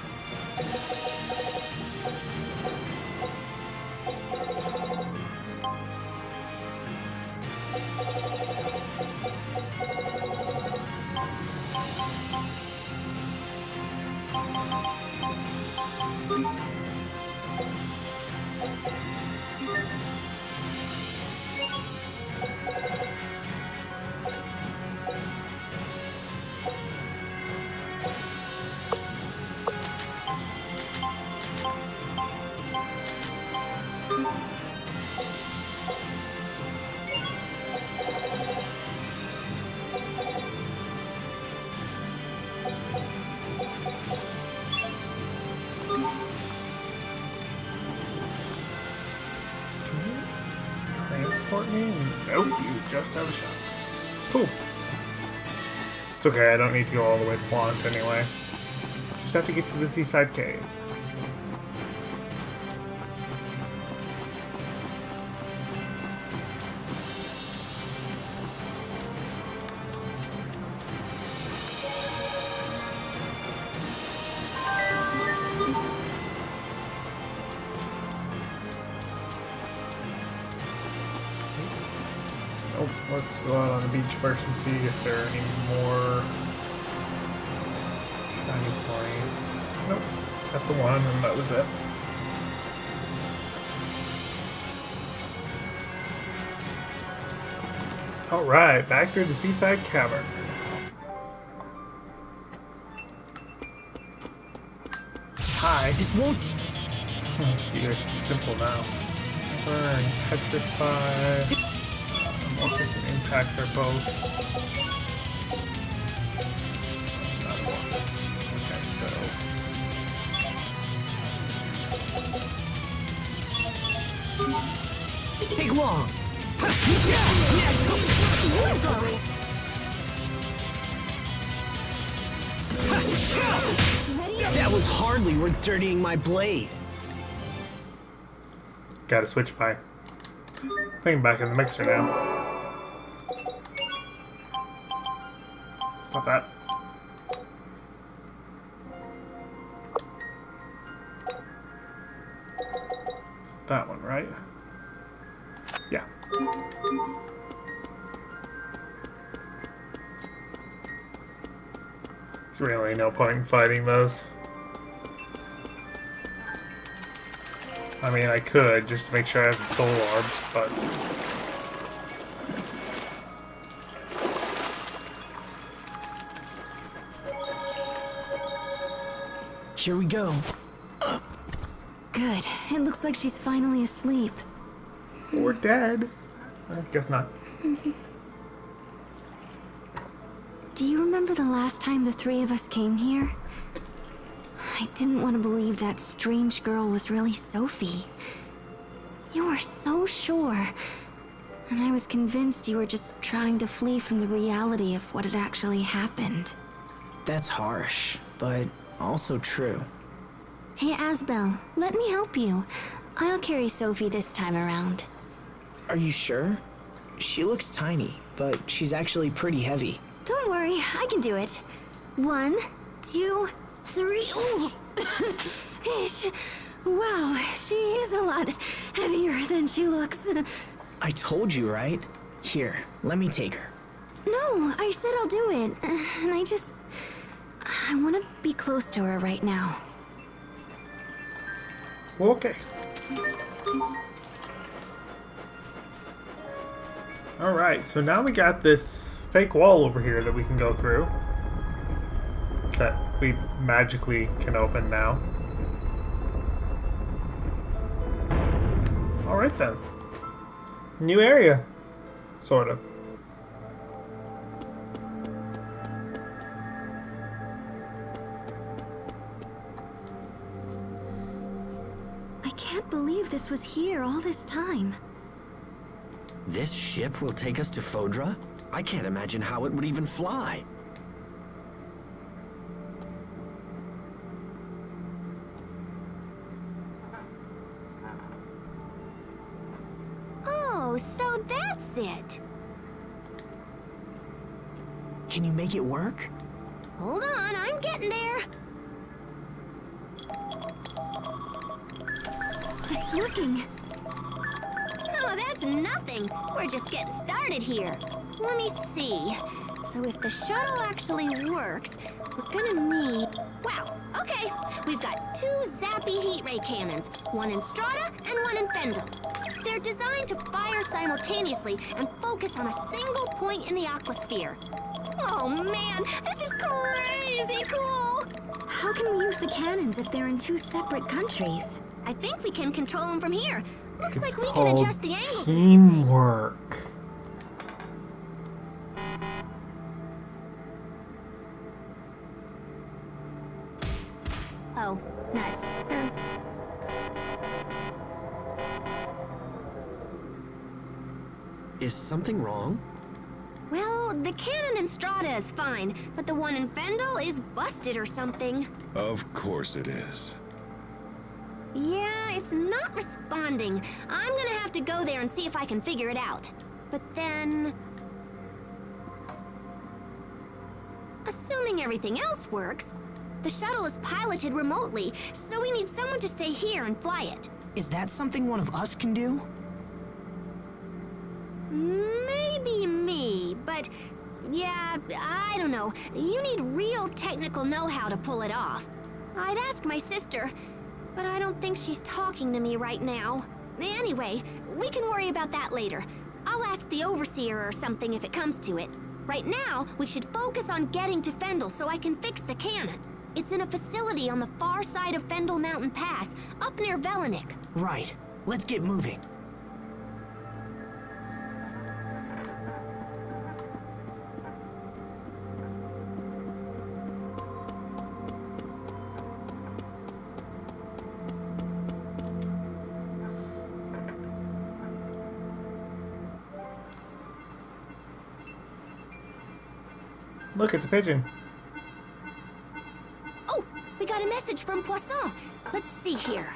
[SPEAKER 1] Transport me? Nope, you just have a shot. Cool. It's okay, I don't need to go all the way to Plant anyway. Just have to get to the Seaside Cave. Let's go out on the beach first and see if there are any more shiny points. Nope. Got the one, and that was it. Alright, back through the seaside cavern. Hi.
[SPEAKER 2] This won't...
[SPEAKER 1] You guys should be simple now. Burn, petrify. Amorphous and impact are both. Not amorphous. Okay, so.
[SPEAKER 2] Big Long! That was hardly worth dirtying my blade.
[SPEAKER 1] Gotta switch by. I think I'm back in the mixer now. It's not that. It's that one, right? Yeah. There's really no point in fighting those. I mean, I could, just to make sure I have the soul orbs, but...
[SPEAKER 2] Here we go.
[SPEAKER 9] Good. It looks like she's finally asleep.
[SPEAKER 1] Or dead. I guess not.
[SPEAKER 9] Do you remember the last time the three of us came here? I didn't want to believe that strange girl was really Sophie. You were so sure. And I was convinced you were just trying to flee from the reality of what had actually happened.
[SPEAKER 6] That's harsh, but also true.
[SPEAKER 9] Hey, Asbel, let me help you. I'll carry Sophie this time around.
[SPEAKER 6] Are you sure? She looks tiny, but she's actually pretty heavy.
[SPEAKER 9] Don't worry, I can do it. 1, 2, 3. Ooh. Wow, she is a lot heavier than she looks.
[SPEAKER 6] I told you, right? Here, let me take her.
[SPEAKER 9] No, I said I'll do it. And I want to be close to her right now.
[SPEAKER 1] Okay. Alright, so now we got this fake wall over here that we can go through. That we magically can open now. Alright then. New area. Sort of.
[SPEAKER 9] I can't believe this was here all this time.
[SPEAKER 13] This ship will take us to Fodra? I can't imagine how it would even fly.
[SPEAKER 3] Oh, so that's it.
[SPEAKER 6] Can you make it work?
[SPEAKER 3] Hold on, I'm getting there.
[SPEAKER 9] It's working.
[SPEAKER 3] Oh, that's nothing. We're just getting started here. Let me see. So if the shuttle actually works, we're gonna need... Wow, okay. We've got 2 zappy heat ray cannons, one in Strata and one in Fendel. They're designed to fire simultaneously and focus on a single point in the aquasphere. Oh man, this is crazy cool!
[SPEAKER 9] How can we use the cannons if they're in 2 separate countries?
[SPEAKER 3] I think we can control them from here. Looks
[SPEAKER 1] It's
[SPEAKER 3] like we can
[SPEAKER 1] called
[SPEAKER 3] adjust the angles.
[SPEAKER 1] teamwork.
[SPEAKER 3] Oh, nuts.
[SPEAKER 13] Is something wrong?
[SPEAKER 3] Well, the cannon in Strata is fine, but the one in Fendel is busted or something.
[SPEAKER 4] Of course it is.
[SPEAKER 3] Yeah, it's not responding. I'm gonna have to go there and see if I can figure it out. But then... Assuming everything else works, the shuttle is piloted remotely, so we need someone to stay here and fly it.
[SPEAKER 2] Is that something one of us can do?
[SPEAKER 3] Maybe but yeah, I don't know. You need real technical know-how to pull it off. I'd ask my sister, but I don't think she's talking to me right now. Anyway, we can worry about that later. I'll ask the overseer or something if it comes to it. Right now, we should focus on getting to Fendel so I can fix the cannon. It's in a facility on the far side of Fendel Mountain Pass, up near Velenik.
[SPEAKER 6] Right. Let's get moving.
[SPEAKER 1] Look, it's a pigeon.
[SPEAKER 3] Oh, we got a message from Poisson. Let's see here.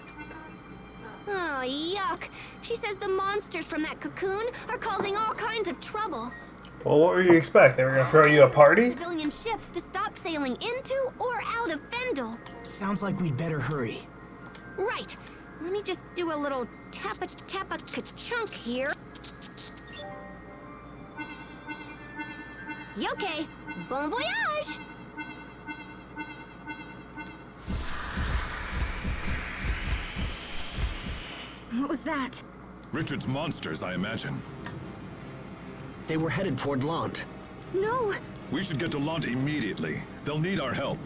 [SPEAKER 3] Oh, yuck. She says the monsters from that cocoon are causing all kinds of trouble.
[SPEAKER 1] Well, what would you expect? They were going to throw you a party?
[SPEAKER 3] Civilian ships to stop sailing into or out of Fendel.
[SPEAKER 6] Sounds like we'd better hurry.
[SPEAKER 3] Right. Let me just do a little tappa-ka-chunk here. Okay. Bon voyage!
[SPEAKER 9] What was that?
[SPEAKER 4] Richard's monsters, I imagine.
[SPEAKER 13] They were headed toward Lant.
[SPEAKER 3] No!
[SPEAKER 4] We should get to Lant immediately. They'll need our help.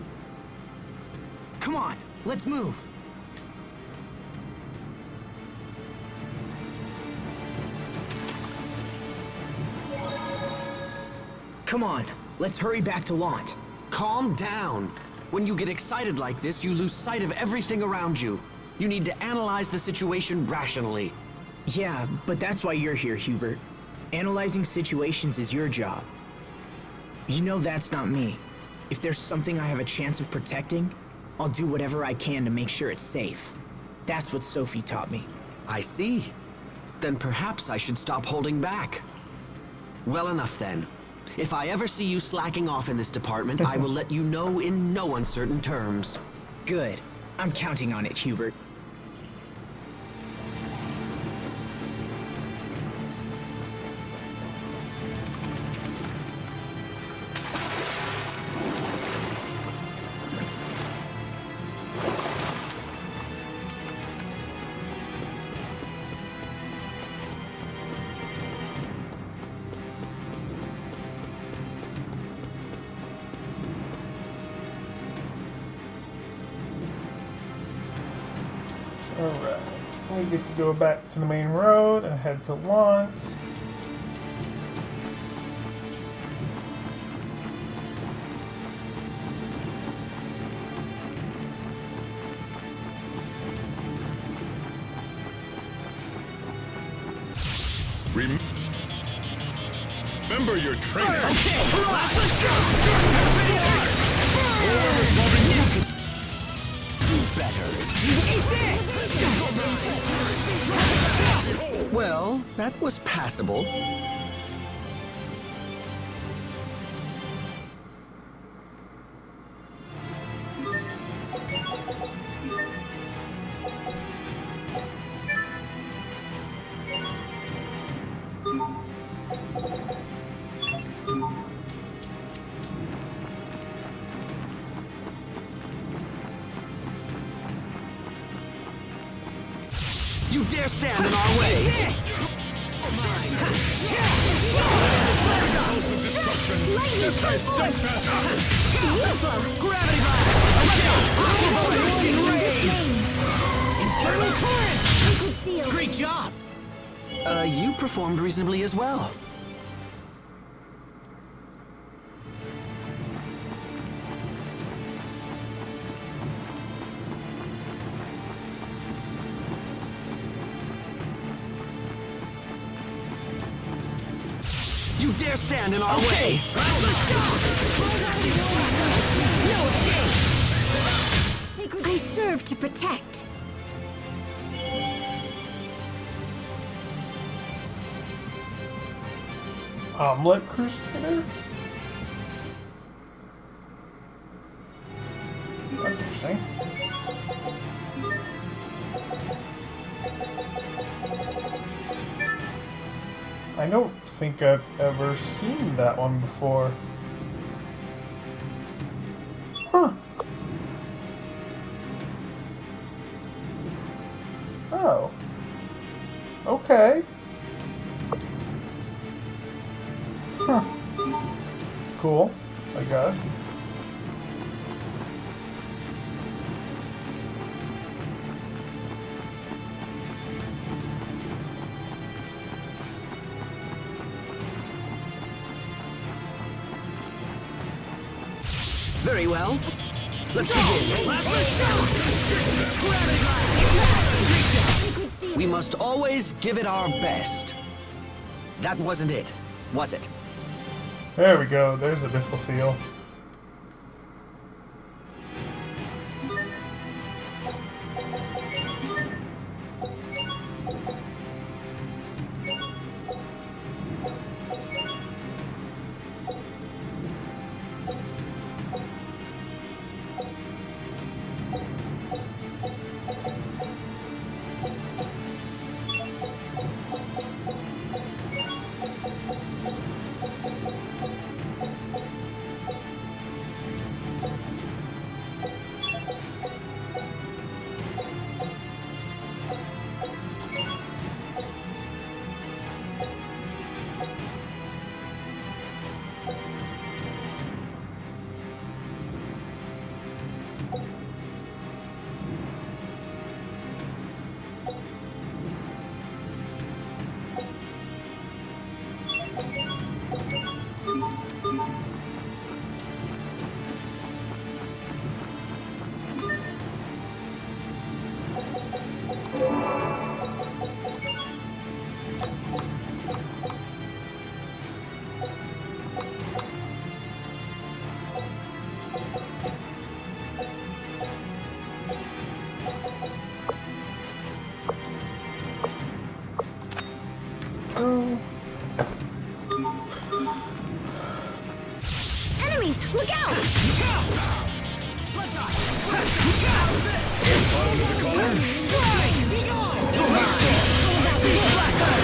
[SPEAKER 6] Come on, let's move. Come on, let's hurry back to Lant.
[SPEAKER 13] Calm down. When you get excited like this, you lose sight of everything around you. You need to analyze the situation rationally.
[SPEAKER 6] Yeah, but that's why you're here, Hubert. Analyzing situations is your job. You know that's not me. If there's something I have a chance of protecting, I'll do whatever I can to make sure it's safe. That's what Sophie taught me.
[SPEAKER 13] I see. Then perhaps I should stop holding back. Well enough then. If I ever see you slacking off in this department, I will let you know in no uncertain terms.
[SPEAKER 6] Good. I'm counting on it, Hubert.
[SPEAKER 1] Alright. We get to go back to the main road and head to Lant.
[SPEAKER 4] Remember your training.
[SPEAKER 10] Let's go!
[SPEAKER 13] Well, that was passable. You dare stand in our way! Gravity blast!
[SPEAKER 6] Great job!
[SPEAKER 13] You performed reasonably as well. You dare stand in our way!
[SPEAKER 8] I serve to protect.
[SPEAKER 1] Omelet Crusader? That's interesting. I don't think I've ever seen that one before. Huh. Oh. Okay. Huh. Cool, I guess.
[SPEAKER 13] Very well. Let's begin. We must always give it our best. That wasn't it, was it?
[SPEAKER 1] There we go. There's a Abyssal Seal.
[SPEAKER 3] Enemies, look out!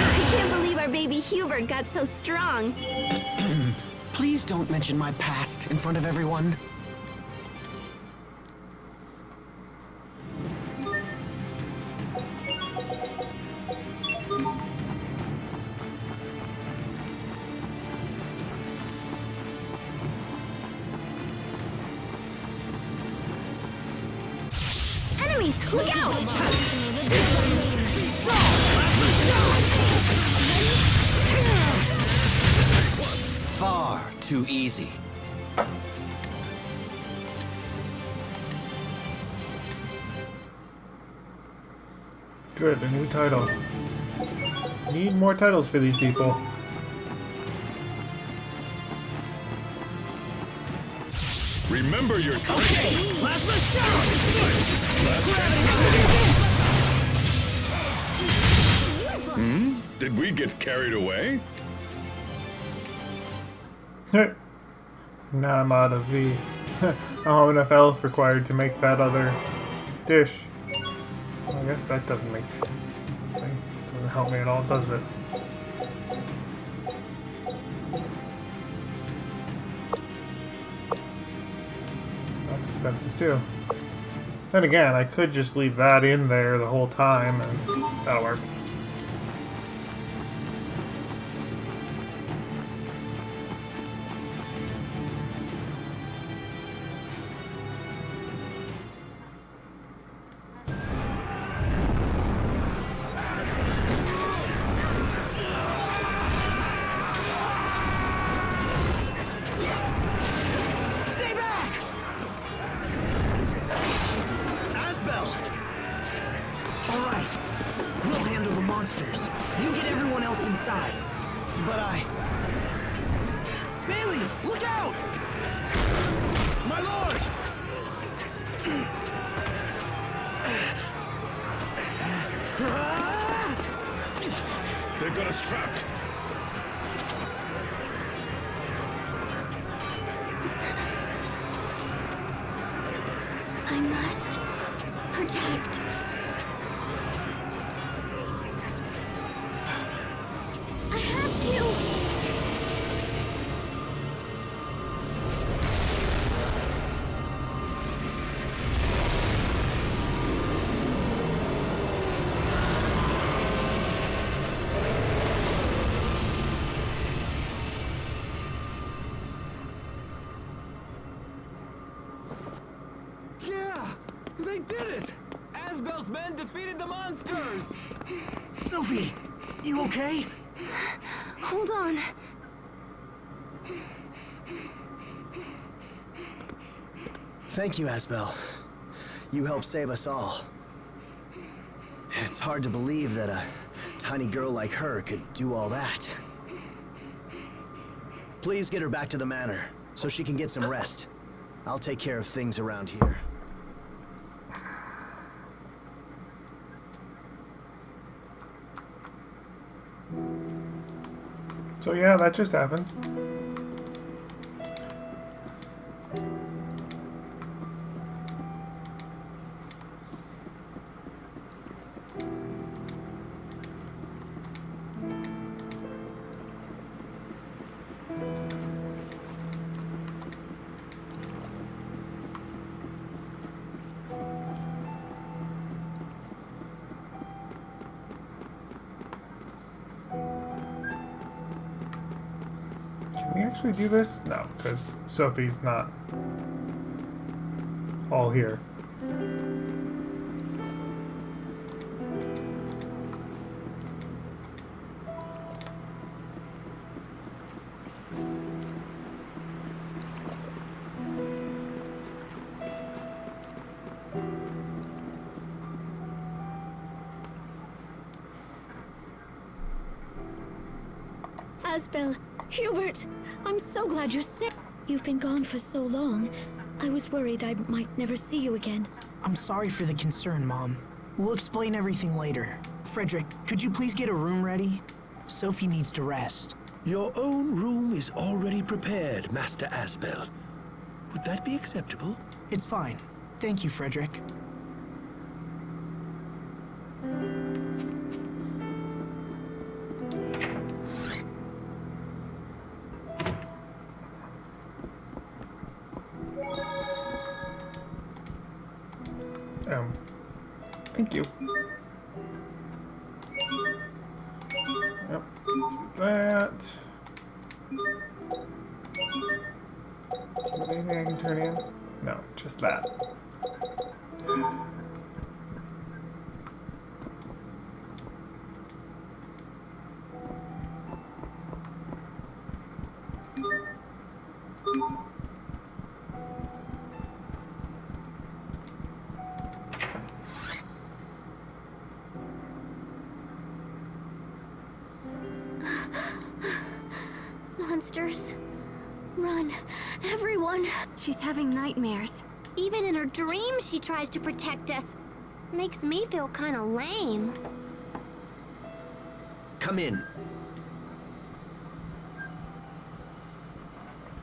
[SPEAKER 3] I can't believe our baby Hubert got so strong.
[SPEAKER 13] Please don't mention my past in front of everyone.
[SPEAKER 3] Enemies, look out!
[SPEAKER 13] Far too easy.
[SPEAKER 1] Good, a new title. Need more titles for these people.
[SPEAKER 4] Remember your training. Did we get carried away?
[SPEAKER 1] Now I'm out of the... I don't have enough elf required to make that other dish. Well, I guess that doesn't help me at all, does it? That's expensive too. Then again, I could just leave that in there the whole time and that'll work.
[SPEAKER 6] Monsters. You get everyone else inside. But Bailey, look out! My lord!
[SPEAKER 4] They've got us trapped.
[SPEAKER 8] I must protect.
[SPEAKER 3] I have to!
[SPEAKER 10] did it! Asbel's men defeated the monsters!
[SPEAKER 6] Sophie, you okay?
[SPEAKER 9] Hold on.
[SPEAKER 14] Thank you, Asbel. You helped save us all. It's hard to believe that a tiny girl like her could do all that. Please get her back to the manor, so she can get some rest. I'll take care of things around here.
[SPEAKER 1] So yeah, that just happened. Can we actually do this? No, because Sophie's not all here.
[SPEAKER 15] Asbel, Hubert, I'm so glad you're safe. You've been gone for so long. I was worried I might never see you again.
[SPEAKER 6] I'm sorry for the concern, Mom. We'll explain everything later. Frederick, could you please get a room ready? Sophie needs to rest.
[SPEAKER 16] Your own room is already prepared, Master Asbel. Would that be acceptable?
[SPEAKER 6] It's fine. Thank you, Frederick.
[SPEAKER 1] Thank you. Yep, let's do that. Is there anything I can turn in? No, just that.
[SPEAKER 3] Monsters. Run, everyone.
[SPEAKER 9] She's having nightmares.
[SPEAKER 3] Even in her dreams, she tries to protect us. Makes me feel kind of lame.
[SPEAKER 13] Come in.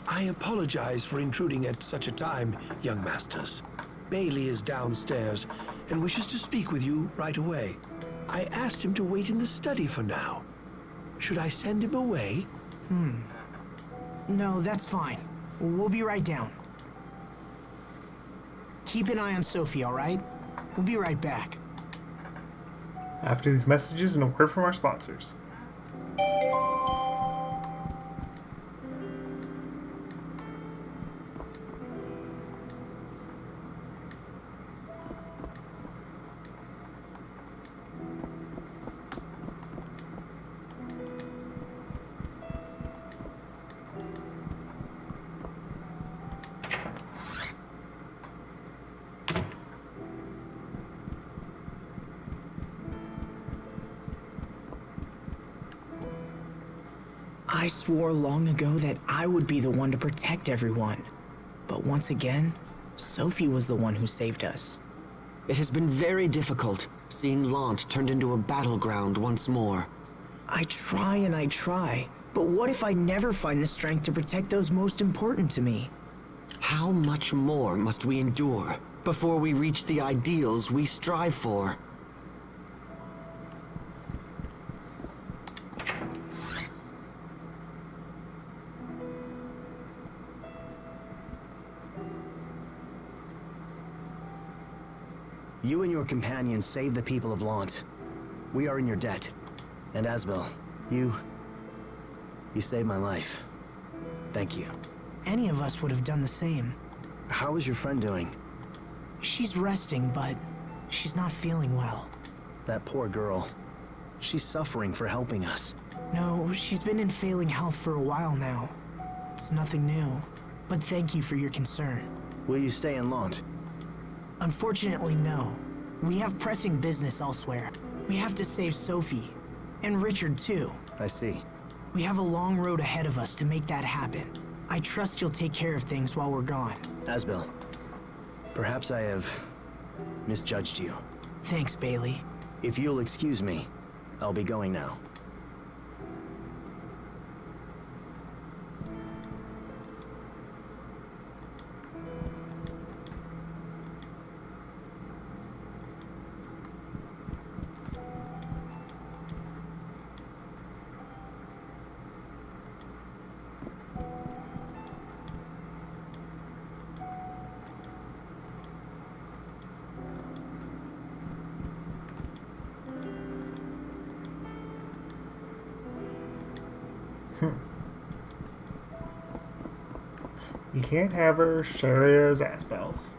[SPEAKER 16] I apologize for intruding at such a time, young masters. Bailey is downstairs and wishes to speak with you right away. I asked him to wait in the study for now. Should I send him away?
[SPEAKER 6] No, that's fine. We'll be right down. Keep an eye on Sophie, all right? We'll be right back.
[SPEAKER 1] After these messages and a word from our sponsors.
[SPEAKER 6] I swore long ago that I would be the one to protect everyone. But once again, Sophie was the one who saved us.
[SPEAKER 13] It has been very difficult seeing Lant turned into a battleground once more.
[SPEAKER 6] I try and I try, but what if I never find the strength to protect those most important to me?
[SPEAKER 13] How much more must we endure before we reach the ideals we strive for?
[SPEAKER 14] You and your companions saved the people of Lant. We are in your debt. And Asbel, you saved my life. Thank you.
[SPEAKER 6] Any of us would have done the same.
[SPEAKER 14] How is your friend doing?
[SPEAKER 6] She's resting, but she's not feeling well.
[SPEAKER 14] That poor girl. She's suffering for helping us.
[SPEAKER 6] No, she's been in failing health for a while now. It's nothing new, but thank you for your concern.
[SPEAKER 14] Will you stay in Lont?
[SPEAKER 6] Unfortunately, no. We have pressing business elsewhere. We have to save Sophie. And Richard, too.
[SPEAKER 14] I see.
[SPEAKER 6] We have a long road ahead of us to make that happen. I trust you'll take care of things while we're gone.
[SPEAKER 14] Asbel, perhaps I have misjudged you.
[SPEAKER 6] Thanks, Bailey.
[SPEAKER 14] If you'll excuse me, I'll be going now.
[SPEAKER 1] You can't have her share his ass bells.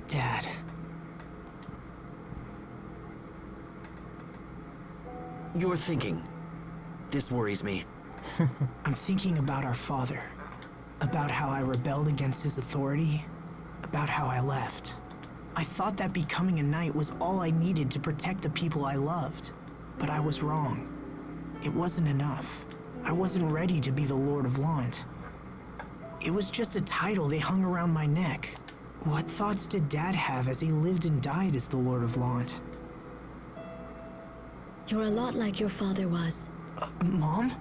[SPEAKER 6] Dad.
[SPEAKER 13] You're thinking. This worries me.
[SPEAKER 6] I'm thinking about our father. About how I rebelled against his authority. About how I left. I thought that becoming a knight was all I needed to protect the people I loved. But I was wrong. It wasn't enough. I wasn't ready to be the Lord of Lont. It was just a title they hung around my neck. What thoughts did Dad have as he lived and died as the Lord of Lont?
[SPEAKER 15] You're a lot like your father was.
[SPEAKER 6] Mom?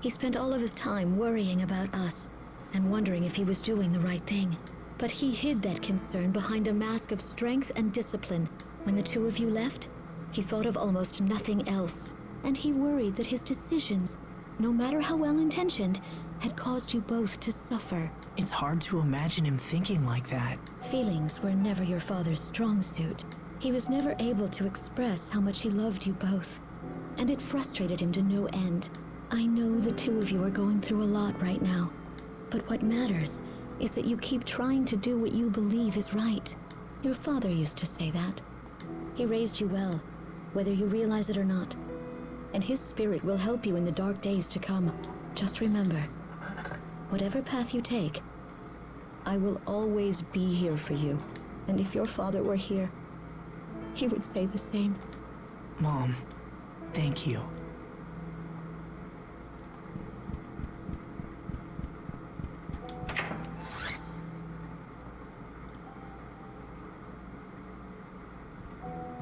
[SPEAKER 15] He spent all of his time worrying about us and wondering if he was doing the right thing. But he hid that concern behind a mask of strength and discipline. When the two of you left, he thought of almost nothing else. And he worried that his decisions, no matter how well-intentioned, had caused you both to suffer.
[SPEAKER 6] It's hard to imagine him thinking like that.
[SPEAKER 15] Feelings were never your father's strong suit. He was never able to express how much he loved you both, and it frustrated him to no end. I know the two of you are going through a lot right now, but what matters is that you keep trying to do what you believe is right. Your father used to say that. He raised you well, whether you realize it or not, and his spirit will help you in the dark days to come. Just remember, whatever path you take, I will always be here for you, and if your father were here, he would say the same.
[SPEAKER 6] Mom, thank you.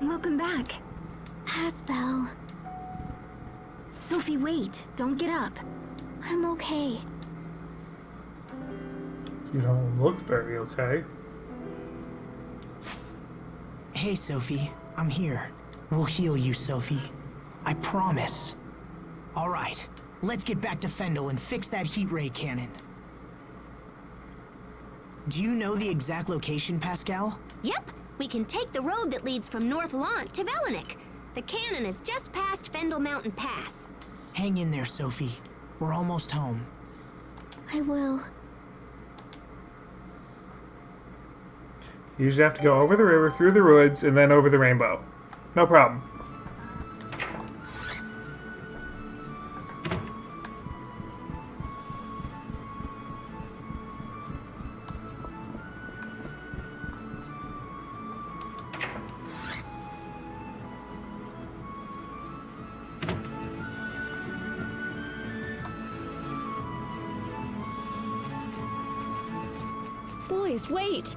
[SPEAKER 9] Welcome back.
[SPEAKER 8] Asbel.
[SPEAKER 9] Sophie, wait. Don't get up.
[SPEAKER 8] I'm okay.
[SPEAKER 1] You don't look very okay.
[SPEAKER 6] Hey, Sophie. I'm here. We'll heal you, Sophie. I promise. All right. Let's get back to Fendel and fix that heat ray cannon. Do you know the exact location, Pascal?
[SPEAKER 3] Yep, we can take the road that leads from North Lont to Velanik. The cannon is just past Fendel Mountain Pass.
[SPEAKER 6] Hang in there, Sophie. We're almost home.
[SPEAKER 8] I will.
[SPEAKER 1] You usually have to go over the river, through the woods, and then over the rainbow. No problem.
[SPEAKER 15] Boys, wait!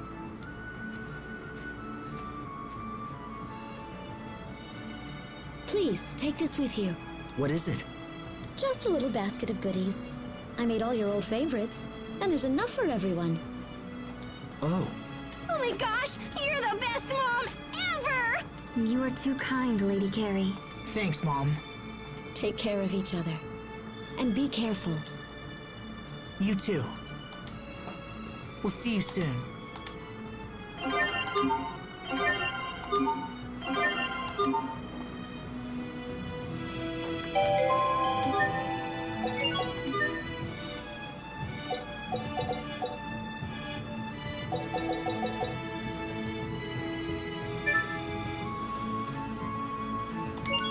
[SPEAKER 15] Please, take this with you.
[SPEAKER 13] What is it?
[SPEAKER 15] Just a little basket of goodies. I made all your old favorites, and there's enough for everyone.
[SPEAKER 13] Oh.
[SPEAKER 3] Oh my gosh, you're the best mom ever!
[SPEAKER 9] You are too kind, Lady Carrie.
[SPEAKER 6] Thanks, Mom.
[SPEAKER 15] Take care of each other. And be careful.
[SPEAKER 6] You too. We'll see you soon.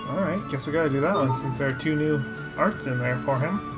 [SPEAKER 1] Alright, guess we gotta do that one since there are 2 new arts in there for him.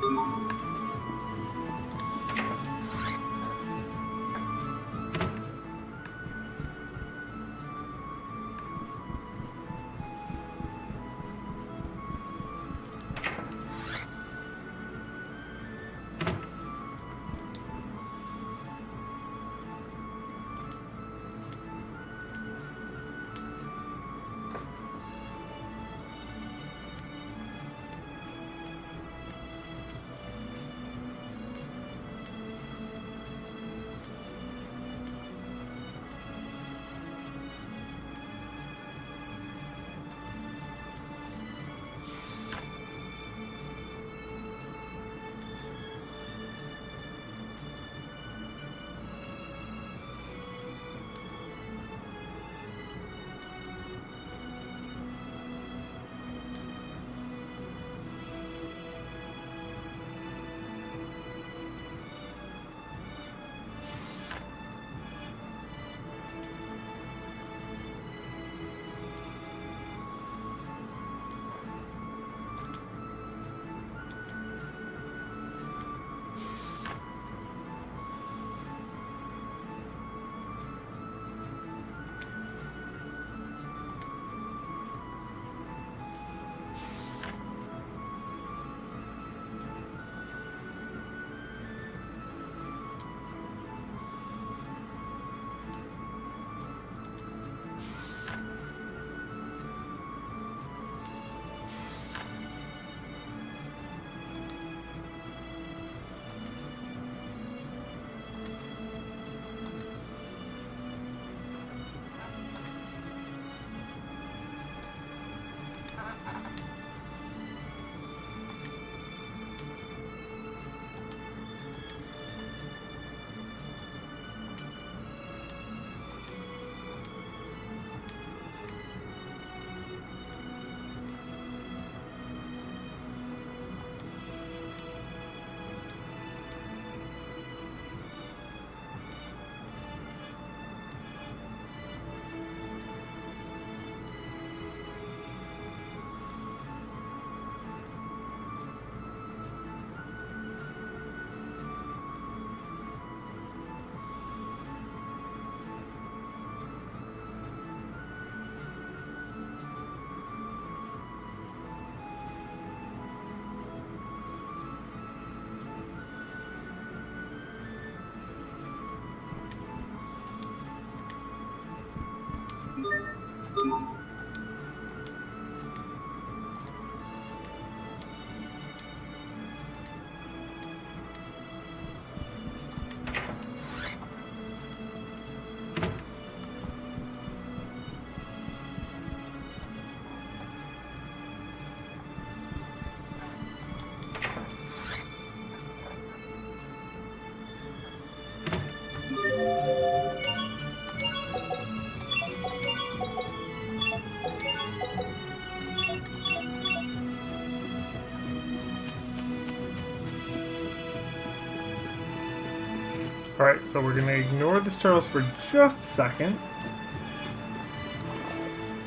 [SPEAKER 1] Alright, so we're going to ignore the turtles for just a second.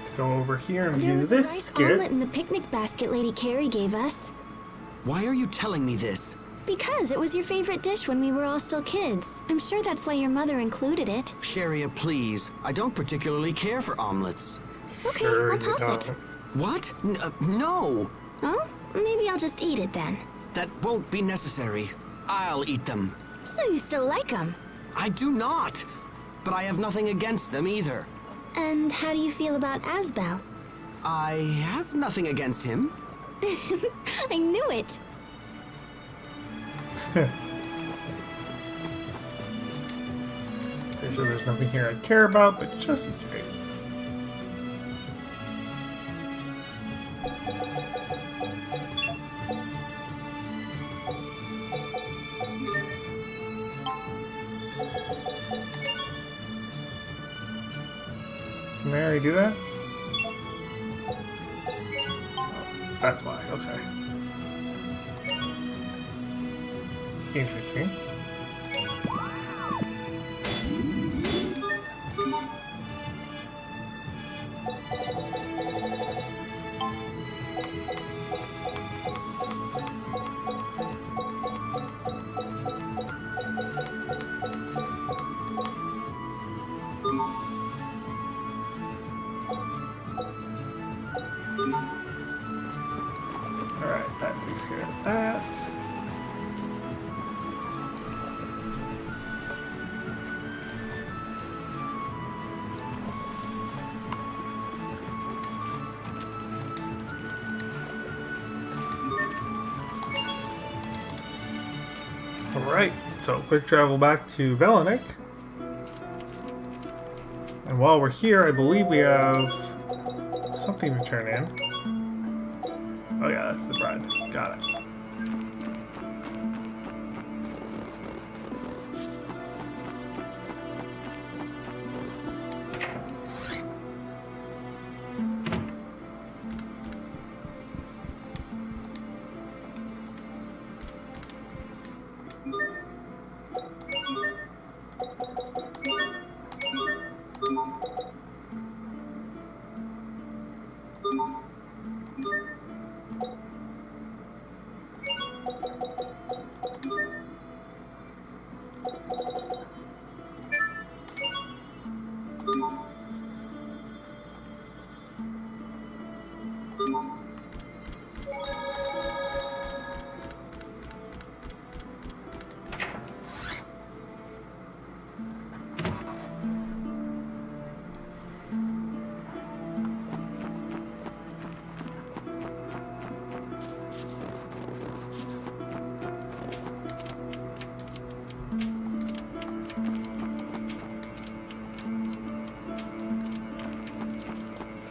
[SPEAKER 1] To go over here and
[SPEAKER 9] There
[SPEAKER 1] view
[SPEAKER 9] was a
[SPEAKER 1] this
[SPEAKER 9] rice
[SPEAKER 1] skit.
[SPEAKER 9] omelet in the picnic basket Lady Carrie gave us.
[SPEAKER 13] Why are you telling me this?
[SPEAKER 9] Because it was your favorite dish when we were all still kids. I'm sure that's why your mother included it.
[SPEAKER 13] Sharia, please. I don't particularly care for omelets.
[SPEAKER 9] Okay, I'll toss it.
[SPEAKER 13] What? No!
[SPEAKER 9] Oh? Maybe I'll just eat it then.
[SPEAKER 13] That won't be necessary. I'll eat them.
[SPEAKER 9] So you still like them?
[SPEAKER 13] I do not. But I have nothing against them either.
[SPEAKER 9] And how do you feel about Asbel?
[SPEAKER 13] I have nothing against him.
[SPEAKER 9] I knew it.
[SPEAKER 1] Pretty sure there's nothing here I care about, but just in case. Can I already do that? That's why, okay. Interesting. Alright, that takes care of that. Alright, so quick travel back to Velanik. And while we're here, I believe we have something to turn in. Oh yeah, that's the bride. Got it.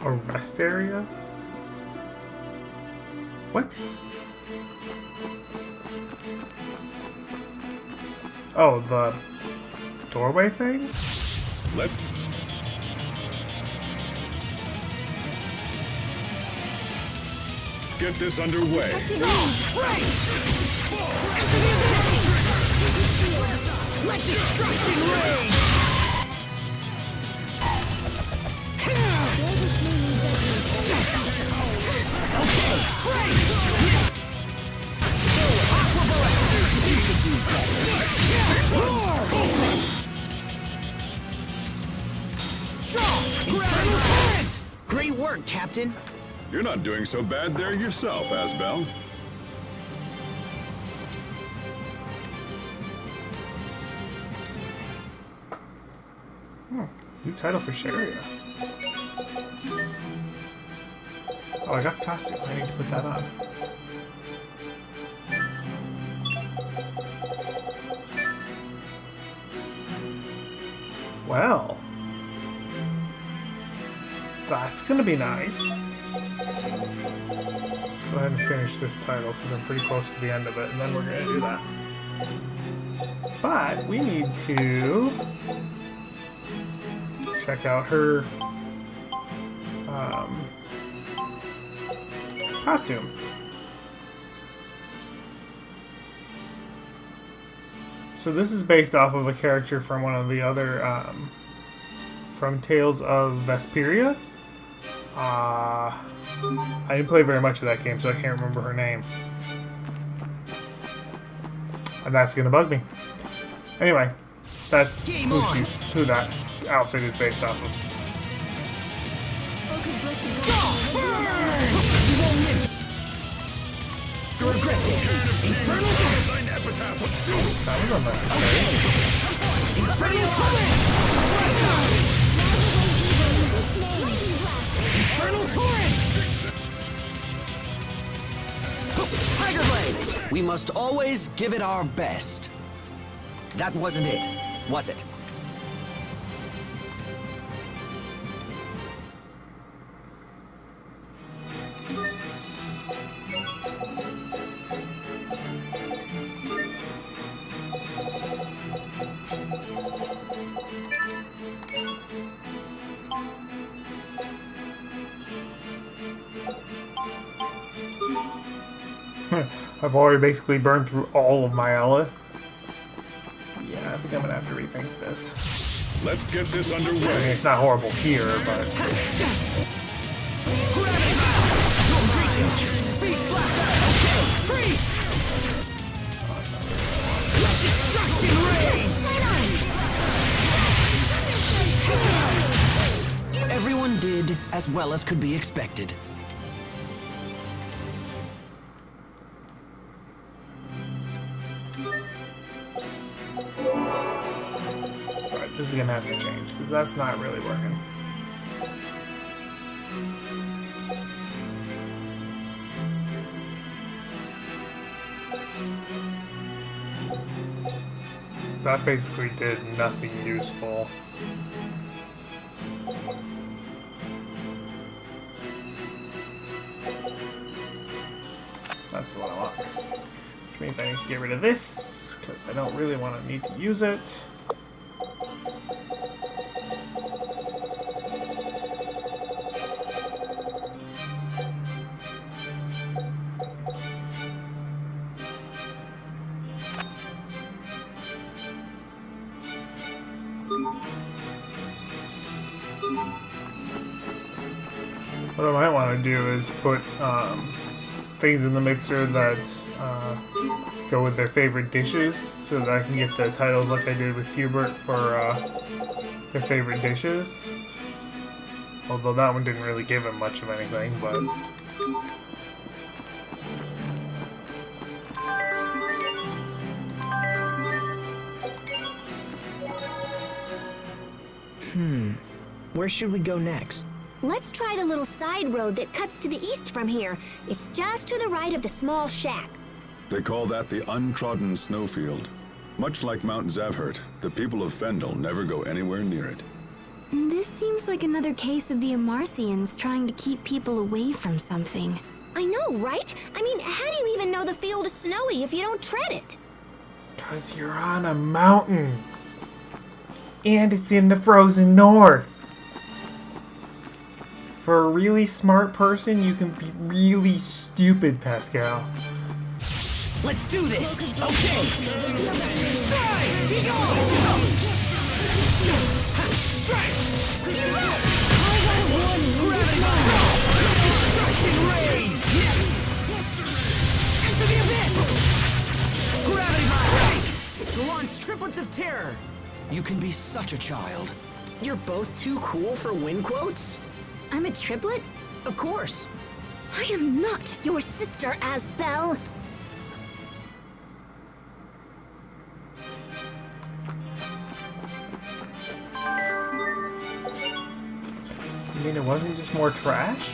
[SPEAKER 1] A rest area? What? Oh, the doorway thing?
[SPEAKER 4] Let's get this underway.
[SPEAKER 2] Let destruction reign!
[SPEAKER 6] Great work, Captain.
[SPEAKER 4] You're not doing so bad there yourself, Asbel.
[SPEAKER 1] New title for Sharia. Oh, I got the costume. I need to put that on. Well, that's gonna be nice. Let's go ahead and finish this title because I'm pretty close to the end of it, and then we're gonna do that. But we need to check out her costume. So this is based off of a character from one of the other, from Tales of Vesperia. I didn't play very much of that game, so I can't remember her name. And that's gonna bug me. Anyway, that's who that outfit is based off of. That was unnecessary.
[SPEAKER 13] Infernal Torrent! Tiger Blade! We must always give it our best. That wasn't it, was it?
[SPEAKER 1] I've already basically burned through all of my Elith. Yeah, I think I'm gonna have to rethink this.
[SPEAKER 4] Let's get this underway.
[SPEAKER 1] I mean, it's not horrible here, but...
[SPEAKER 13] Everyone did as well as could be expected.
[SPEAKER 1] Alright, this is gonna have to change, because that's not really working. That basically did nothing useful. That's what I want. Which means I need to get rid of this, because I don't really want to need to use it. What I might want to do is put things in the mixer that go with their favorite dishes, so that I can get the titles like I did with Hubert for their favorite dishes. Although that one didn't really give him much of anything, but...
[SPEAKER 2] Where should we go next?
[SPEAKER 3] Let's try the little side road that cuts to the east from here. It's just to the right of the small shack.
[SPEAKER 4] They call that the untrodden snowfield. Much like Mount Zavhert, the people of Fendel never go anywhere near it.
[SPEAKER 9] This seems like another case of the Amarcians trying to keep people away from something.
[SPEAKER 3] I know, right? I mean, how do you even know the field is snowy if you don't tread it?
[SPEAKER 1] 'Cause you're on a mountain. And it's in the frozen north. For a really smart person, you can be really stupid, Pascal.
[SPEAKER 2] Let's do this! Okay! Strike! Be gone! Strike! Destruction rain! Into the abyss! Gravity fire! To launch triplets of terror!
[SPEAKER 13] You can be such a child.
[SPEAKER 2] You're both too cool for win quotes?
[SPEAKER 3] I'm a triplet?
[SPEAKER 2] Of course.
[SPEAKER 3] I am not your sister, Asbel.
[SPEAKER 1] You mean it wasn't just more trash?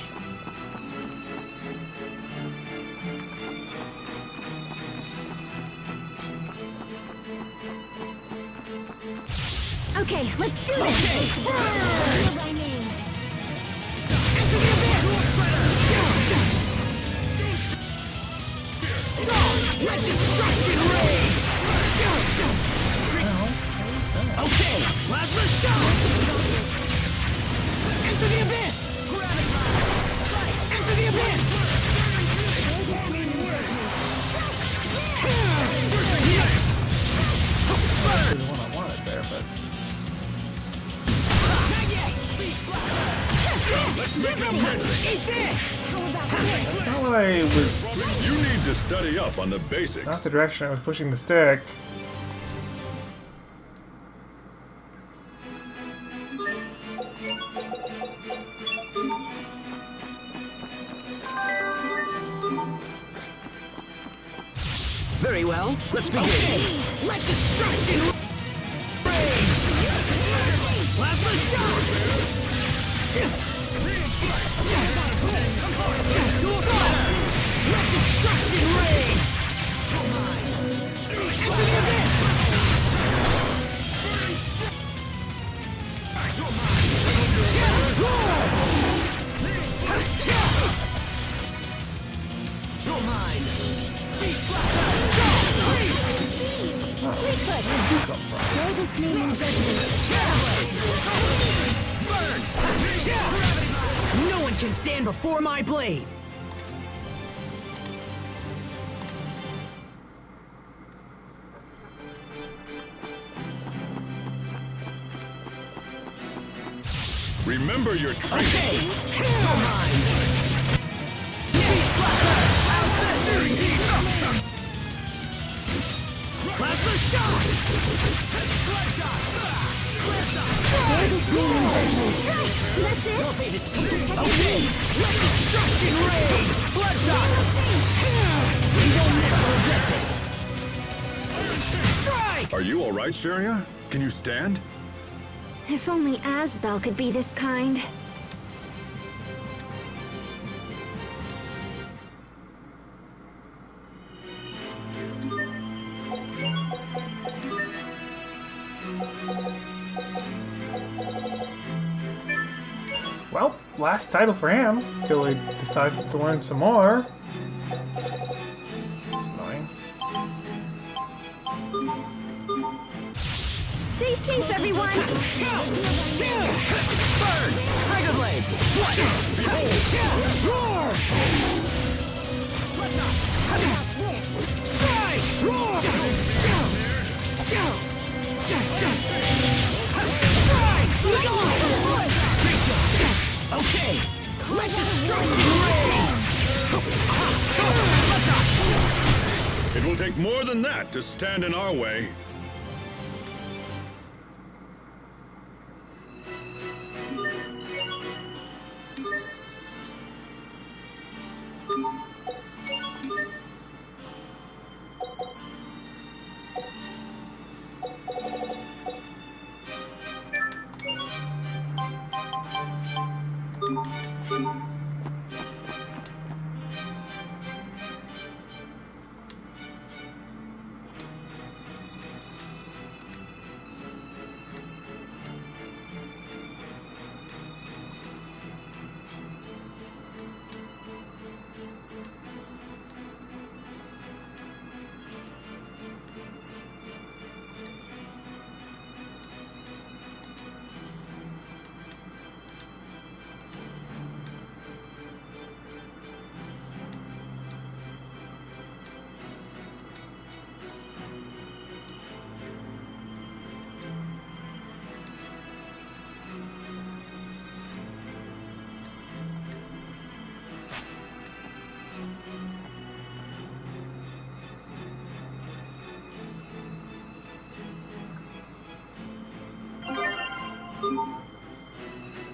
[SPEAKER 3] Okay, let's do this! Okay.
[SPEAKER 2] Let destruction reign! Okay, plasma shot! Into the abyss! Into the abyss!
[SPEAKER 1] The one I wanted there, but...
[SPEAKER 2] Let's make a mess! Eat this!
[SPEAKER 1] That's not what I was...
[SPEAKER 4] You need to study up on the basics.
[SPEAKER 1] Not the direction I was pushing the stick.
[SPEAKER 13] Very well, let's begin.
[SPEAKER 2] Okay. Let destruction reign! Plasma shot! Let destruction reign! Into the abyss! You're mine! No one can stand before my blade!
[SPEAKER 4] Remember your training. Are you all right, Sheria? Can you stand?
[SPEAKER 9] If only Asbel could be this kind.
[SPEAKER 1] Well, last title for him, till he decides to learn some more. It's annoying.
[SPEAKER 3] Stay safe, everyone!
[SPEAKER 2] Burn! Tiger Blade! What? Roar! Strike! Roar! Okay! Let destruction raise!
[SPEAKER 4] It will take more than that to stand in our way.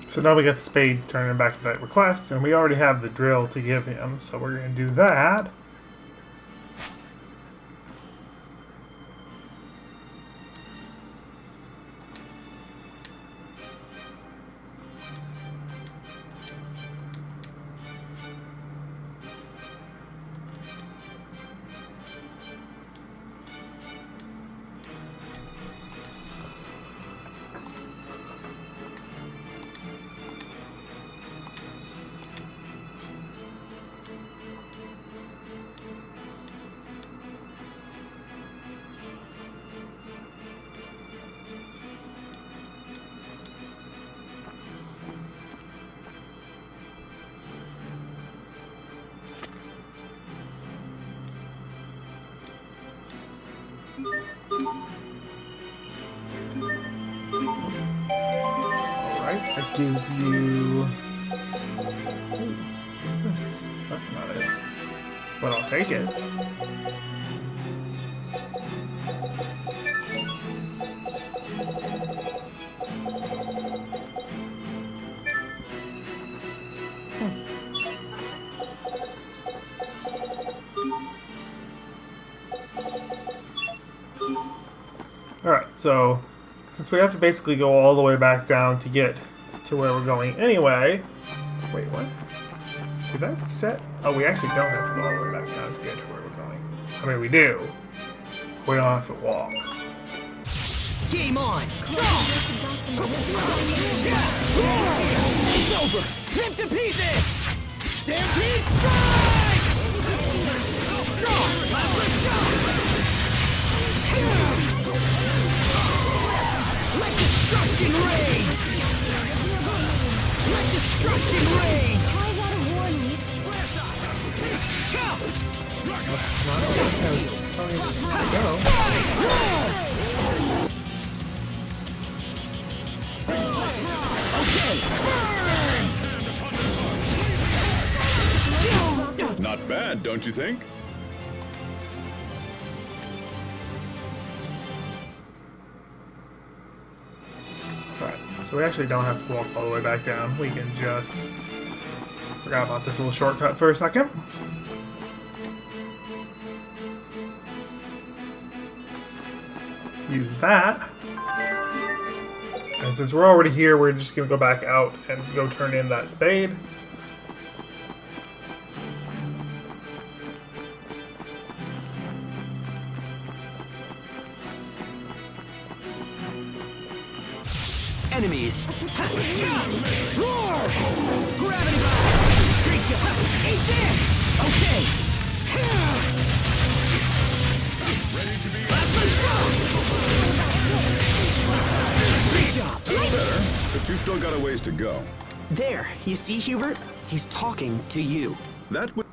[SPEAKER 1] So now we got the spade turning back to that request, and we already have the drill to give him, so we're going to do that. Alright, that gives you... Ooh, what's this? That's not it. But I'll take it. Alright, so since we have to basically go all the way back down to get to where we're going anyway... Wait, what? Did that reset? Oh, we actually don't have to go all the way back down to get to where we're going. I mean, we do. We don't have to walk.
[SPEAKER 2] Game on! It's over! Rip to pieces! Stampede strike! Let destruction reign! Let destruction reign!
[SPEAKER 3] I got a warning.
[SPEAKER 2] Okay!
[SPEAKER 4] bad, don't you think?
[SPEAKER 1] Alright, so we actually don't have to walk all the way back down. We can just... Forgot about this little shortcut for a second. Use that. And since we're already here, we're just going to go back out and go turn in that spade.
[SPEAKER 13] Enemies!
[SPEAKER 2] Roar! Gravity bomb! Eat this! Okay! Plasma shock!
[SPEAKER 4] That's better, but you've still got a ways to go.
[SPEAKER 13] There, you see, Hubert? He's talking to you.
[SPEAKER 4] That would...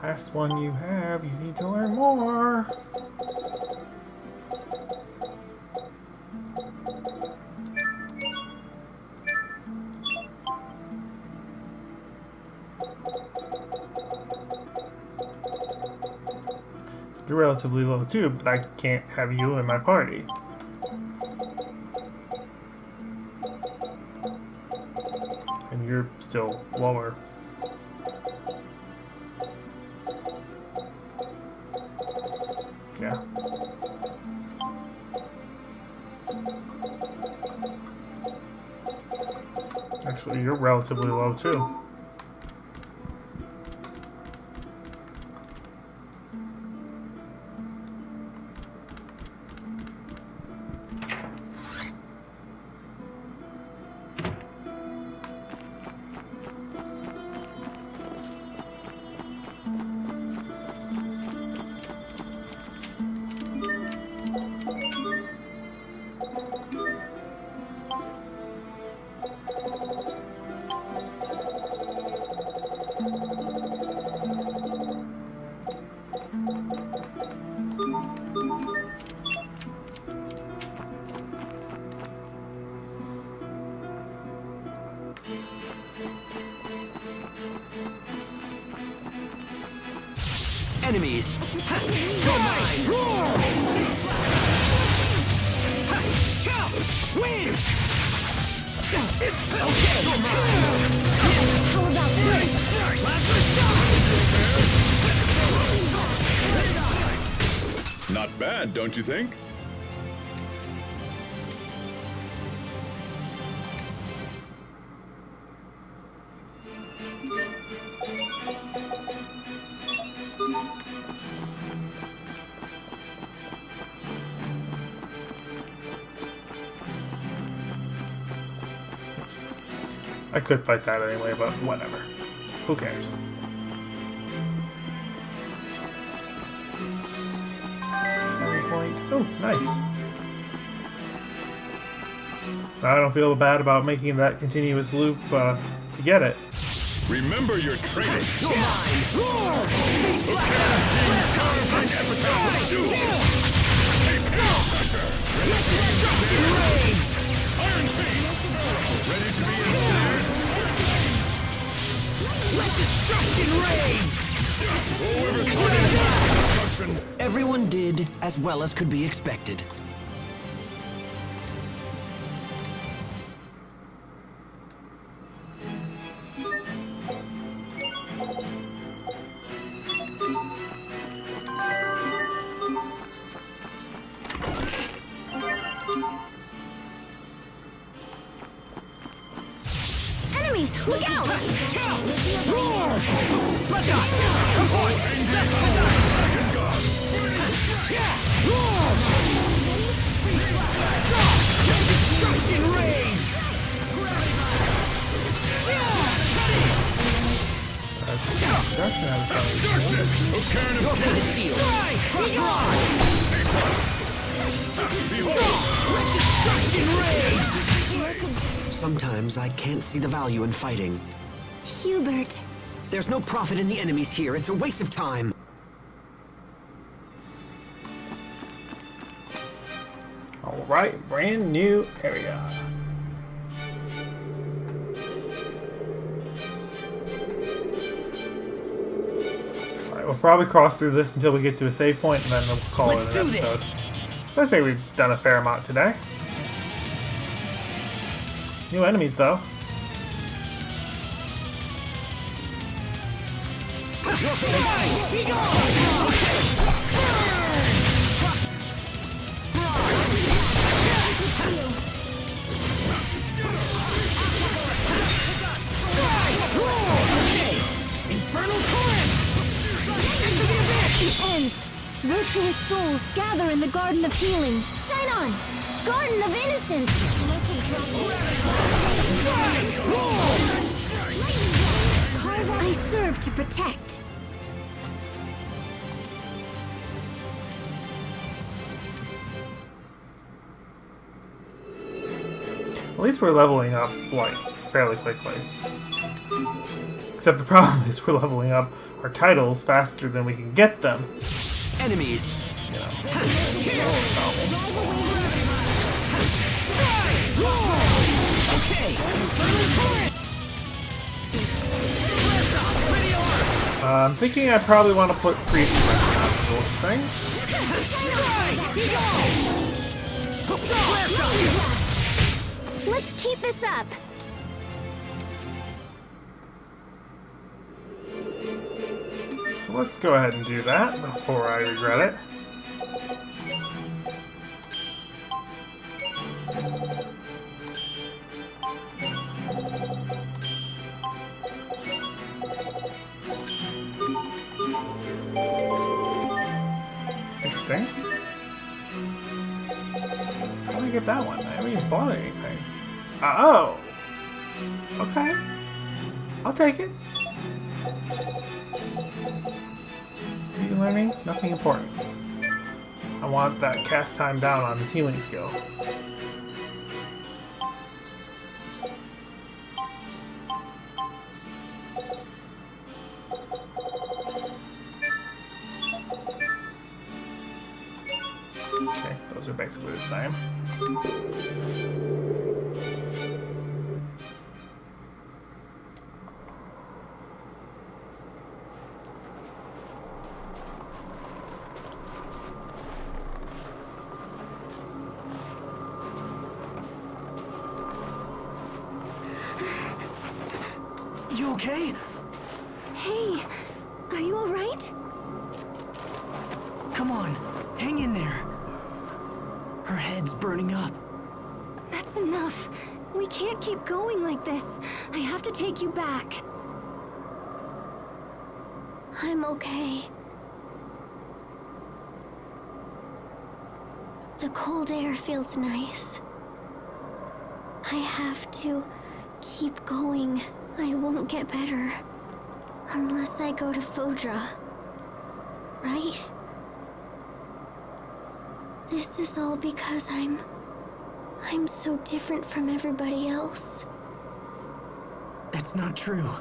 [SPEAKER 1] Last one you have, you need to learn more. You're relatively low too, but I can't have you in my party. And you're still lower. Yeah. Actually, you're relatively low too.
[SPEAKER 13] Enemies!
[SPEAKER 2] You're mine! Roar! Win! Okay! You're mine! How about this?
[SPEAKER 4] Not bad, don't you think?
[SPEAKER 1] I could fight that anyway, but whatever. Who cares? Point. Oh, nice. Now I don't feel bad about making that continuous loop to get it.
[SPEAKER 4] Remember your training.
[SPEAKER 2] You're mine! Roar! Let destruction reign!
[SPEAKER 10] destruction!
[SPEAKER 13] Everyone did as well as could be expected.
[SPEAKER 3] Enemies, look out!
[SPEAKER 10] Roar! Let's go! Report! Let's Roar! Destruction rage!
[SPEAKER 13] Sometimes I can't see the value in fighting.
[SPEAKER 9] Hubert.
[SPEAKER 13] There's no profit in the enemies here. It's a waste of time.
[SPEAKER 1] Alright, brand new area. Alright, we'll probably cross through this until we get to a save point, and then we'll call it an episode. So I say we've done a fair amount today. New enemies, though.
[SPEAKER 3] Infernal torrent! Into the abyss! It ends. Virtuous souls gather in the Garden of Healing. Shine on! Garden of Innocence! I serve to protect.
[SPEAKER 1] At least we're leveling up, like, fairly quickly. Except the problem is we're leveling up our titles faster than we can get them.
[SPEAKER 13] Enemies.
[SPEAKER 1] You know. I'm thinking I probably want to put free those things.
[SPEAKER 3] Let's keep this up.
[SPEAKER 1] So let's go ahead and do that before I regret it. Interesting. How did I get that one? I haven't even bought anything. Oh! Okay. I'll take it. What are you learning? Nothing important. I want that cast time down on his healing skill. Okay, those are basically the same.
[SPEAKER 6] You okay?
[SPEAKER 9] Hey, are you alright?
[SPEAKER 6] Come on, hang in there. Her head's burning up.
[SPEAKER 9] That's enough. We can't keep going like this. I have to take you back.
[SPEAKER 8] I'm okay. The cold air feels nice. I have to keep going. I won't get better unless I go to Fodra. Right? This is all because I'm so different from everybody else.
[SPEAKER 6] That's not true.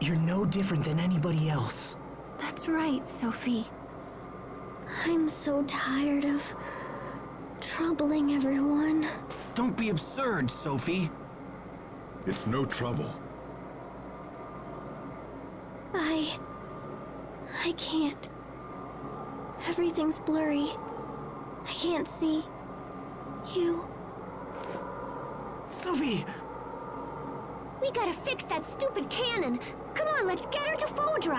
[SPEAKER 6] You're no different than anybody else.
[SPEAKER 9] That's right, Sophie.
[SPEAKER 8] I'm so tired of troubling everyone.
[SPEAKER 13] Don't be absurd, Sophie.
[SPEAKER 4] It's no trouble.
[SPEAKER 8] I can't. Everything's blurry. I can't see you.
[SPEAKER 2] Sophie!
[SPEAKER 3] We gotta fix that stupid cannon. Come on, let's get her to Fodra.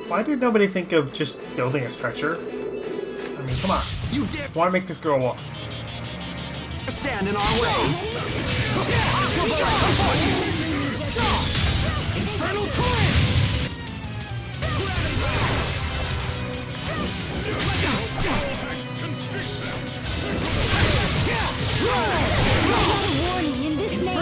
[SPEAKER 1] Why did nobody think of just building a stretcher? I mean, come on.
[SPEAKER 13] You dare
[SPEAKER 1] Want to make this girl walk?
[SPEAKER 13] stand in our way.
[SPEAKER 10] Infernal Torrent!
[SPEAKER 3] Warning in this name.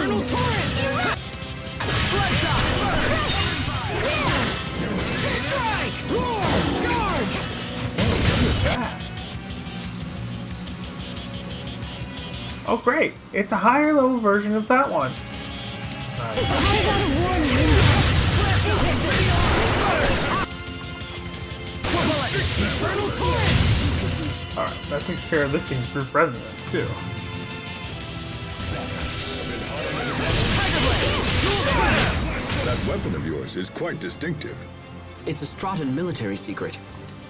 [SPEAKER 1] Oh, great! It's a higher level version of that one. Alright, that takes care of this thing's group resonance, too.
[SPEAKER 4] That weapon of yours is quite distinctive.
[SPEAKER 13] It's a Strahtan military secret.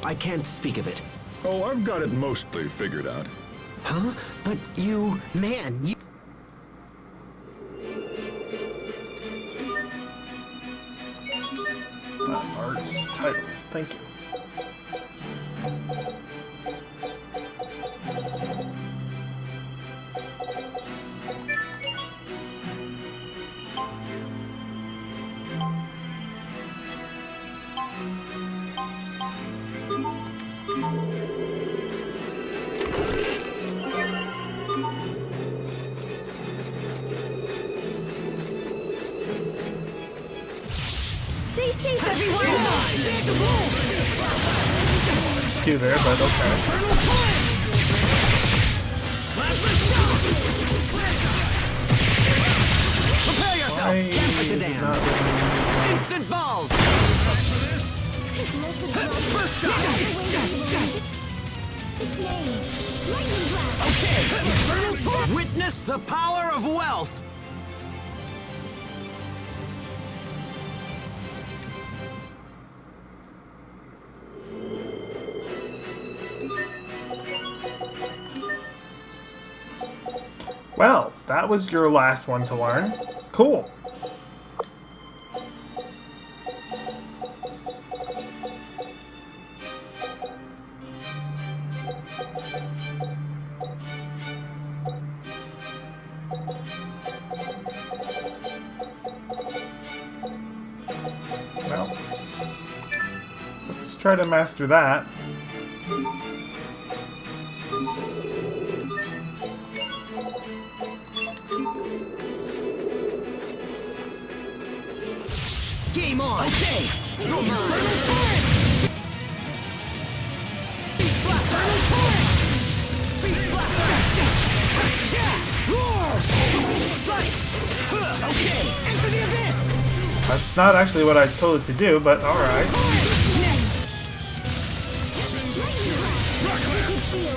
[SPEAKER 13] I can't speak of it.
[SPEAKER 4] Oh, I've got it mostly figured out.
[SPEAKER 13] Huh? But you... Man, you...
[SPEAKER 1] Arts, titles, thank you.
[SPEAKER 3] Stay safe, everyone!
[SPEAKER 1] It's two there, but okay.
[SPEAKER 13] Prepare yourself!
[SPEAKER 1] Why
[SPEAKER 13] Can't put you
[SPEAKER 1] is it
[SPEAKER 13] down.
[SPEAKER 1] not letting me-
[SPEAKER 13] Instant balls! Okay! Witness the power of wealth!
[SPEAKER 1] Well, that was your last one to learn. Cool. Well, let's try to master that.
[SPEAKER 2] Game on! Okay! You're mine! Okay! Into the abyss!
[SPEAKER 1] That's not actually what I told it to do, but alright.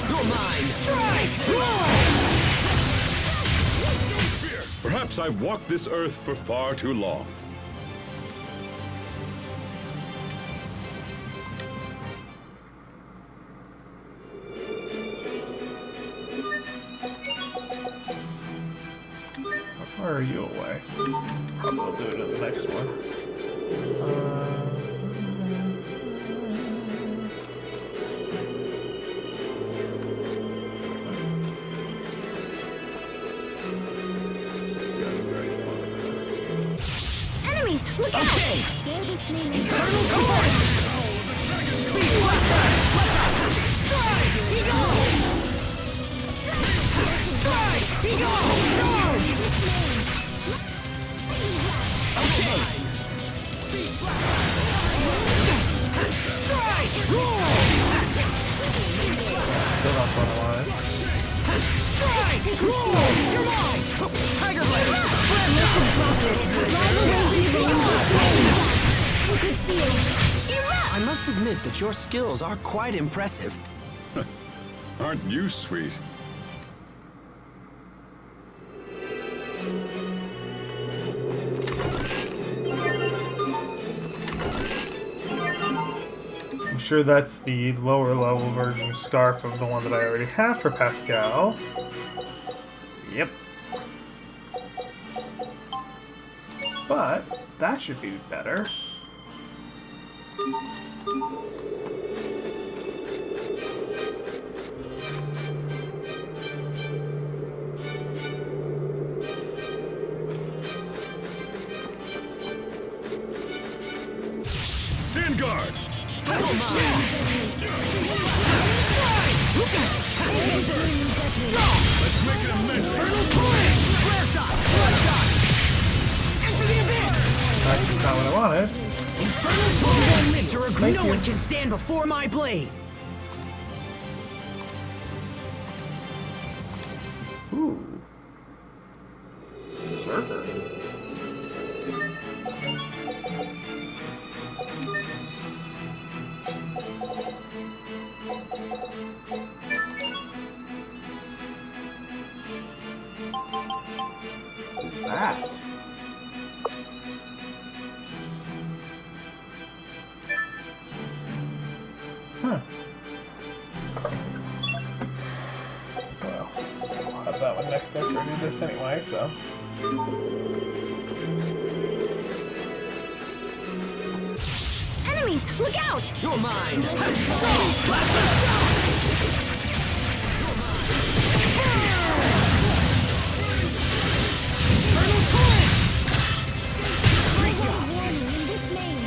[SPEAKER 2] You're mine! Strike!
[SPEAKER 4] Perhaps I've walked this earth for far too long.
[SPEAKER 1] How far are you away? Probably will do it in the next one.
[SPEAKER 3] Enemies, look out!
[SPEAKER 2] Okay!
[SPEAKER 3] They're this name.
[SPEAKER 2] Infernal Torrent! Beast Blaster! Strike! Eagle! Strike! Eagle! Charge! Okay! Strike!
[SPEAKER 1] Still not far alive.
[SPEAKER 2] Strike! You're mine! Tiger Blade!
[SPEAKER 13] I must admit that your skills are quite impressive.
[SPEAKER 4] Aren't you sweet?
[SPEAKER 1] sure that's the lower level version scarf of the one that I already have for Pascal. Yep. But that should be better.
[SPEAKER 12] Stand guard! Let's make it a minute!
[SPEAKER 1] That's not what I wanted.
[SPEAKER 6] No one can stand before my blade.
[SPEAKER 1] Ooh. Burger. That. Huh. Well, I'll have that one next after I do this anyway, so.
[SPEAKER 3] Enemies, look out!
[SPEAKER 10] You're mine!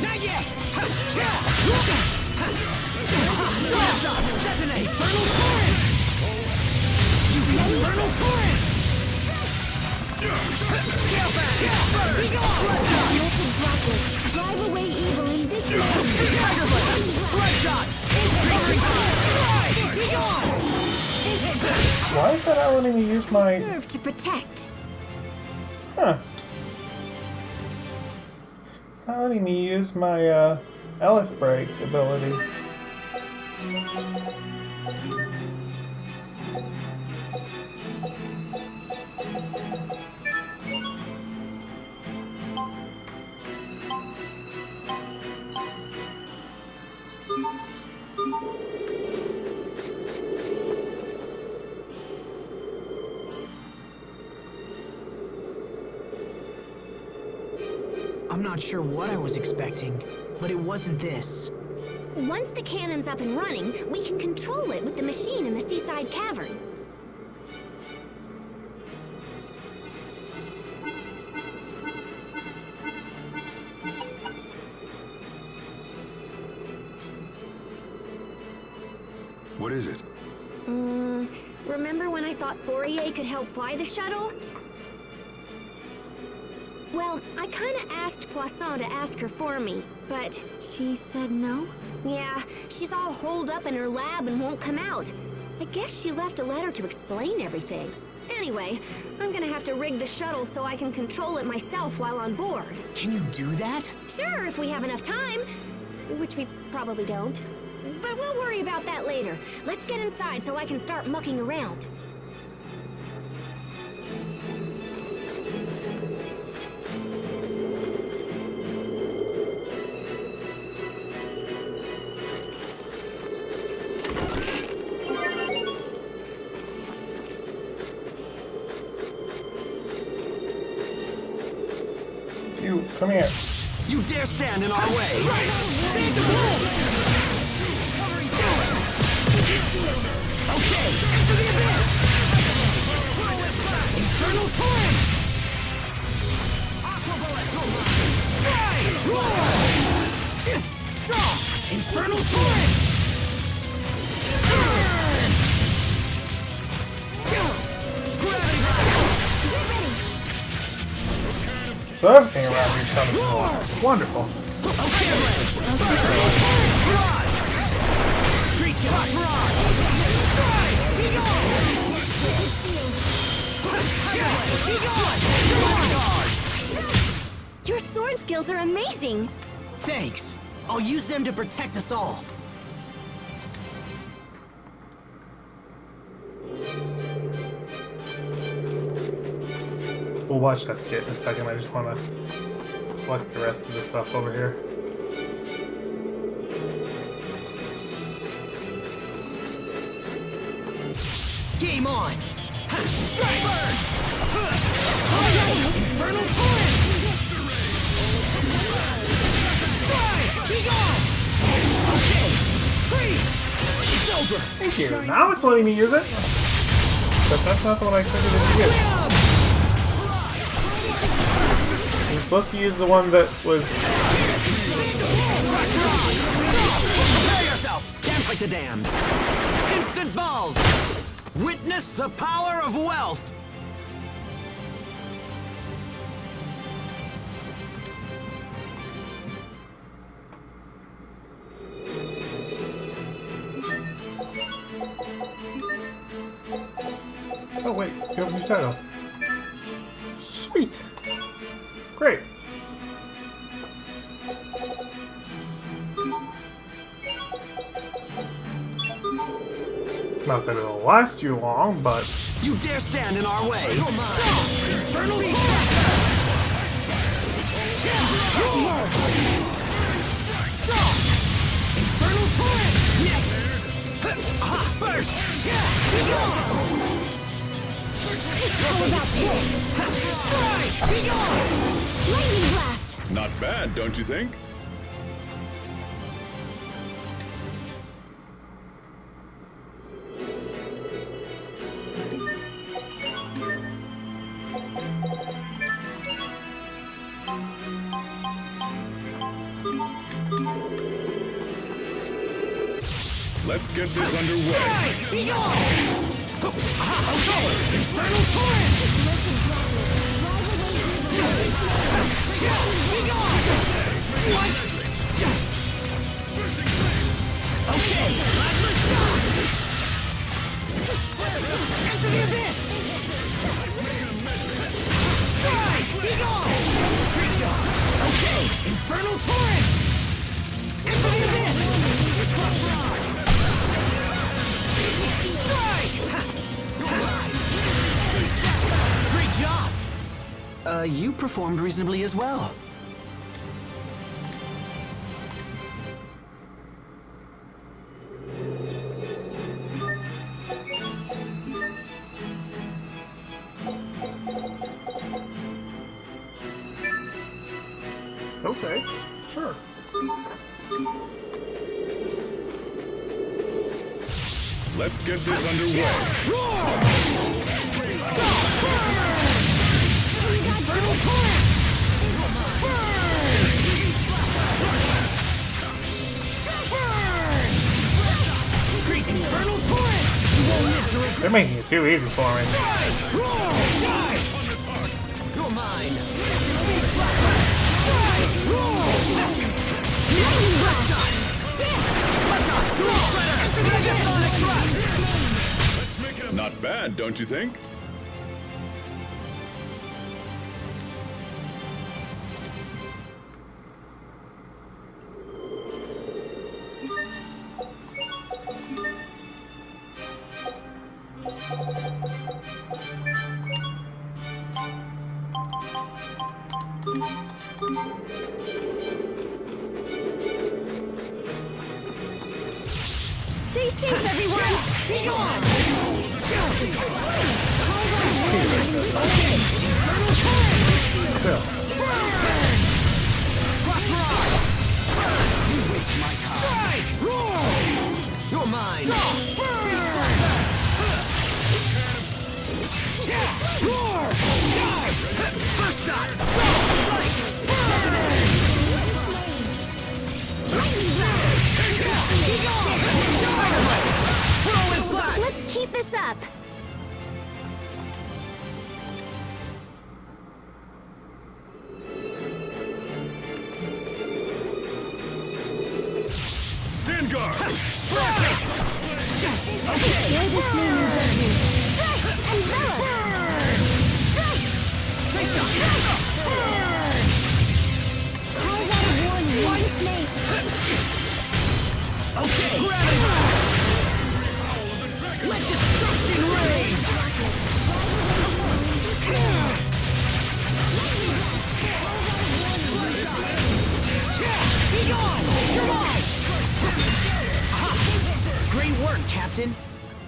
[SPEAKER 3] Not yet!
[SPEAKER 10] Detonate! Infernal Torrent! Infernal Torrent! Scale back! Be gone!
[SPEAKER 3] Drive away evil in this man!
[SPEAKER 10] Tiger Blade! Bloodshot! Be gone!
[SPEAKER 1] Why is that not letting me use my...
[SPEAKER 3] Serve to protect.
[SPEAKER 1] Huh. It's not letting me use my, Elf Break ability.
[SPEAKER 6] I'm not sure what I was expecting, but it wasn't this.
[SPEAKER 3] Once the cannon's up and running, we can control it with the machine in the seaside cavern.
[SPEAKER 4] What is it?
[SPEAKER 3] Remember when I thought Fourier could help fly the shuttle? Well, I kinda asked Poisson to ask her for me, but...
[SPEAKER 9] She said no?
[SPEAKER 3] Yeah, she's all holed up in her lab and won't come out. I guess she left a letter to explain everything. Anyway, I'm gonna have to rig the shuttle so I can control it myself while on board.
[SPEAKER 6] Can you do that?
[SPEAKER 3] Sure, if we have enough time. Which we probably don't. But we'll worry about that later. Let's get inside so I can start mucking around.
[SPEAKER 1] You, come here.
[SPEAKER 13] You dare stand in our way!
[SPEAKER 10] Okay, into the abyss! Infernal Torrent! Aqua Bullet! Strike! Roar! Infernal Torrent!
[SPEAKER 1] So everything around me sounds wonderful.
[SPEAKER 3] Your sword skills are amazing.
[SPEAKER 6] Thanks. I'll use them to protect us all.
[SPEAKER 1] We'll watch that skit in a second. I just want to collect the rest of the stuff over here. Thank you. Now it's letting me use it. But that's not what I expected it to do. I'm supposed to use the one that was...
[SPEAKER 13] Prepare yourself! Dance like the damned! Instant balls! Witness the power of wealth!
[SPEAKER 1] Oh wait, you have a new title. Sweet! Great! Not that it'll last you long, but...
[SPEAKER 13] You dare stand in our way! Infernal torrent! Next! Aha! Burst!
[SPEAKER 3] How about this? Strike! Be gone! Lightning blast!
[SPEAKER 4] Not bad, don't you think? Let's get this underway.
[SPEAKER 3] Be gone!
[SPEAKER 13] Infernal torrent! Be gone! What? Okay, plasma shot! Enter the abyss! Strike! Be gone! Great job! Okay, infernal torrent! Enter the abyss! Great job! You performed reasonably as well.
[SPEAKER 1] Okay, sure.
[SPEAKER 4] Let's get this underway.
[SPEAKER 3] Infernal torrent!
[SPEAKER 13] Great infernal torrent! You won't live to regret.
[SPEAKER 1] They're making it too easy for me.
[SPEAKER 13] You're mine.
[SPEAKER 4] Not bad, don't you think?
[SPEAKER 3] Stay safe, everyone! Be gone!
[SPEAKER 1] Still.
[SPEAKER 13] You waste my time. You're mine. First shot.
[SPEAKER 3] Let's keep this up.
[SPEAKER 4] Stand guard!
[SPEAKER 3] Share this name in judgment. Envelop! Calls out of one snake.
[SPEAKER 13] Okay. Let destruction reign. Be gone! You're mine! Great work, Captain.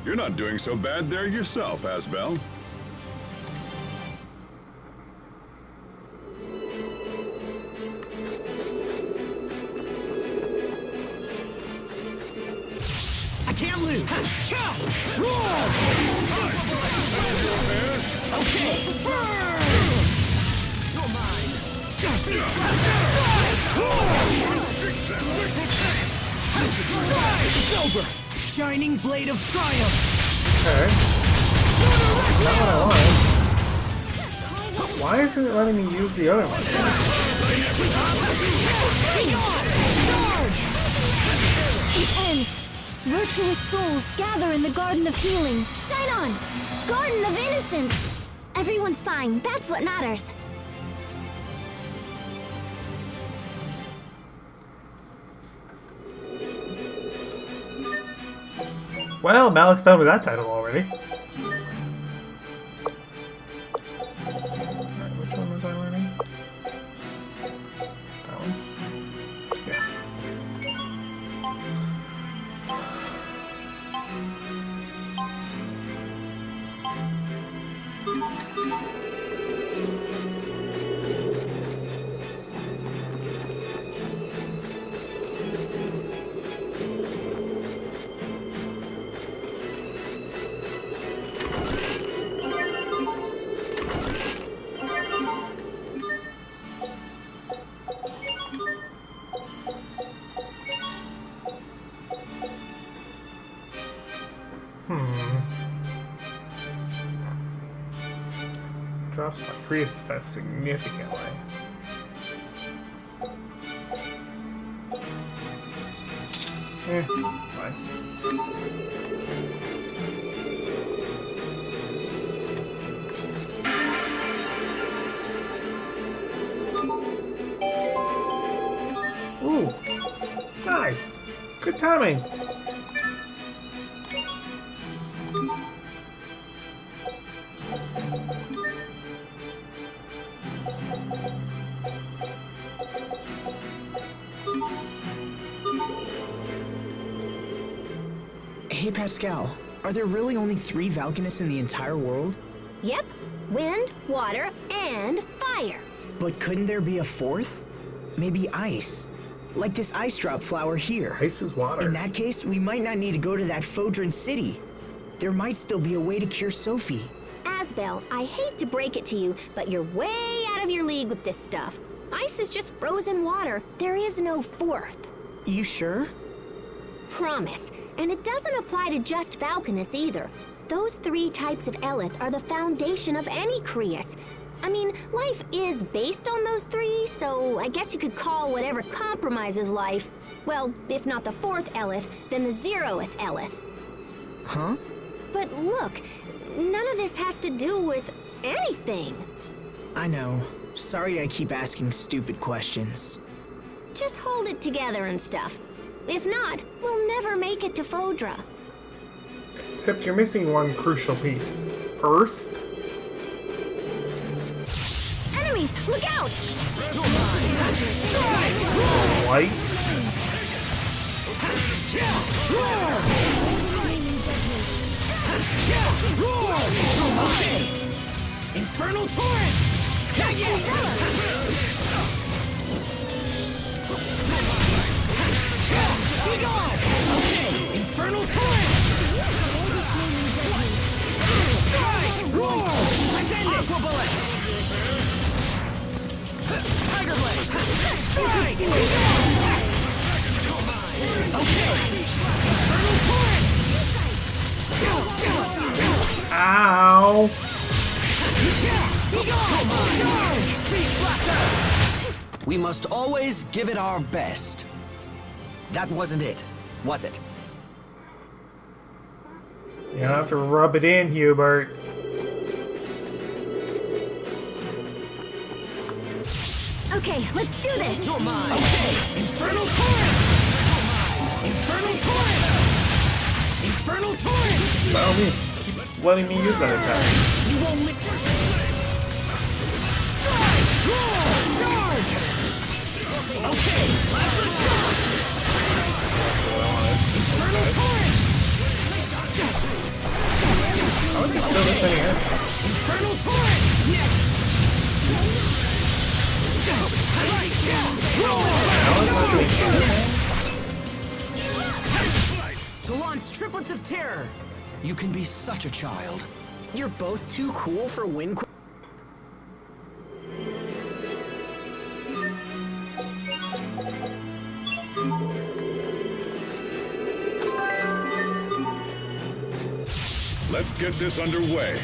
[SPEAKER 4] You're not doing so bad there yourself, Asbel.
[SPEAKER 13] I can't lose.
[SPEAKER 2] It's over! Shining Blade of Triumph!
[SPEAKER 1] Okay. Not what I want. Why isn't it letting me use the other one?
[SPEAKER 8] It ends. Virtuous souls gather in the Garden of Healing. Shine on! Garden of Innocence! Everyone's fine. That's what matters.
[SPEAKER 1] Well, Malik's done with that title already. Alright, which one was I learning? That one? Yeah. Drops my Prius defense significantly. Fine. Ooh, nice. Good timing.
[SPEAKER 6] Hey, Pascal, are there really only 3 Valkanists in the entire world?
[SPEAKER 3] Yep. Wind, water, and fire.
[SPEAKER 6] But couldn't there be a 4th? Maybe ice. Like this ice drop flower here.
[SPEAKER 1] Ice is water.
[SPEAKER 6] In that case, we might not need to go to that Fodran city. There might still be a way to cure Sophie.
[SPEAKER 3] Asbel, I hate to break it to you, but you're way out of your league with this stuff. Ice is just frozen water. There is no 4th.
[SPEAKER 6] You sure?
[SPEAKER 3] Promise. And it doesn't apply to just Valkanists either. Those 3 types of Eleth are the foundation of any Crius. I mean, life is based on those 3, so I guess you could call whatever compromises life, well, if not the 4th Eleth, then the 0th Eleth.
[SPEAKER 6] Huh?
[SPEAKER 3] But look, none of this has to do with anything.
[SPEAKER 6] I know. Sorry I keep asking stupid questions.
[SPEAKER 3] Just hold it together and stuff. If not, we'll never make it to Fodra.
[SPEAKER 1] Except you're missing one crucial piece. Earth?
[SPEAKER 3] Enemies, look out!
[SPEAKER 1] Light?
[SPEAKER 2] Infernal Torrent! Be gone! Okay, Infernal Torrent! Strike! Roar! Aqua Bullet! Tiger Blade! Strike! Be gone! Okay! Infernal Torrent!
[SPEAKER 1] Ow!
[SPEAKER 2] Be gone! Charge! Beast Blaster!
[SPEAKER 13] We must always give it our best. That wasn't it, was it?
[SPEAKER 1] You don't have to rub it in, Hubert.
[SPEAKER 3] Okay, let's do this!
[SPEAKER 2] You're mine! Okay! Infernal Torrent! Infernal Torrent! Infernal Torrent!
[SPEAKER 1] By all means, keep letting me use that attack.
[SPEAKER 2] You won't live. Strike! Roar! Charge! Okay, let's go! Infernal Torrent!
[SPEAKER 1] How is he still missing here?
[SPEAKER 2] Infernal Torrent! Yes!
[SPEAKER 6] To launch triplets of terror!
[SPEAKER 13] You can be such a child.
[SPEAKER 2] You're both too cool for Wind.
[SPEAKER 4] Let's get this underway.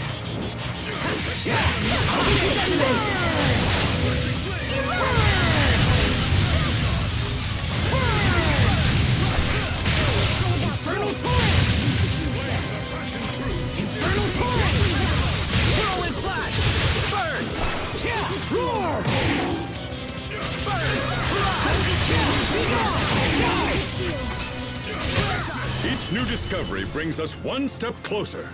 [SPEAKER 10] Infernal Torrent! Infernal Torrent! Whirlwind Flash! Burn! Roar! Burn!
[SPEAKER 4] Each new discovery brings us one step closer.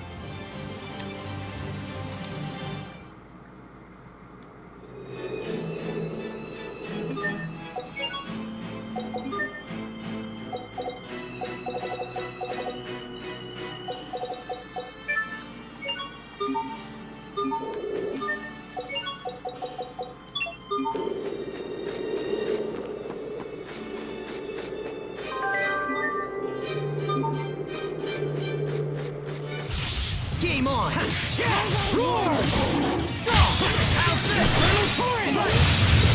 [SPEAKER 10] Game on! Roar! Infernal Torrent!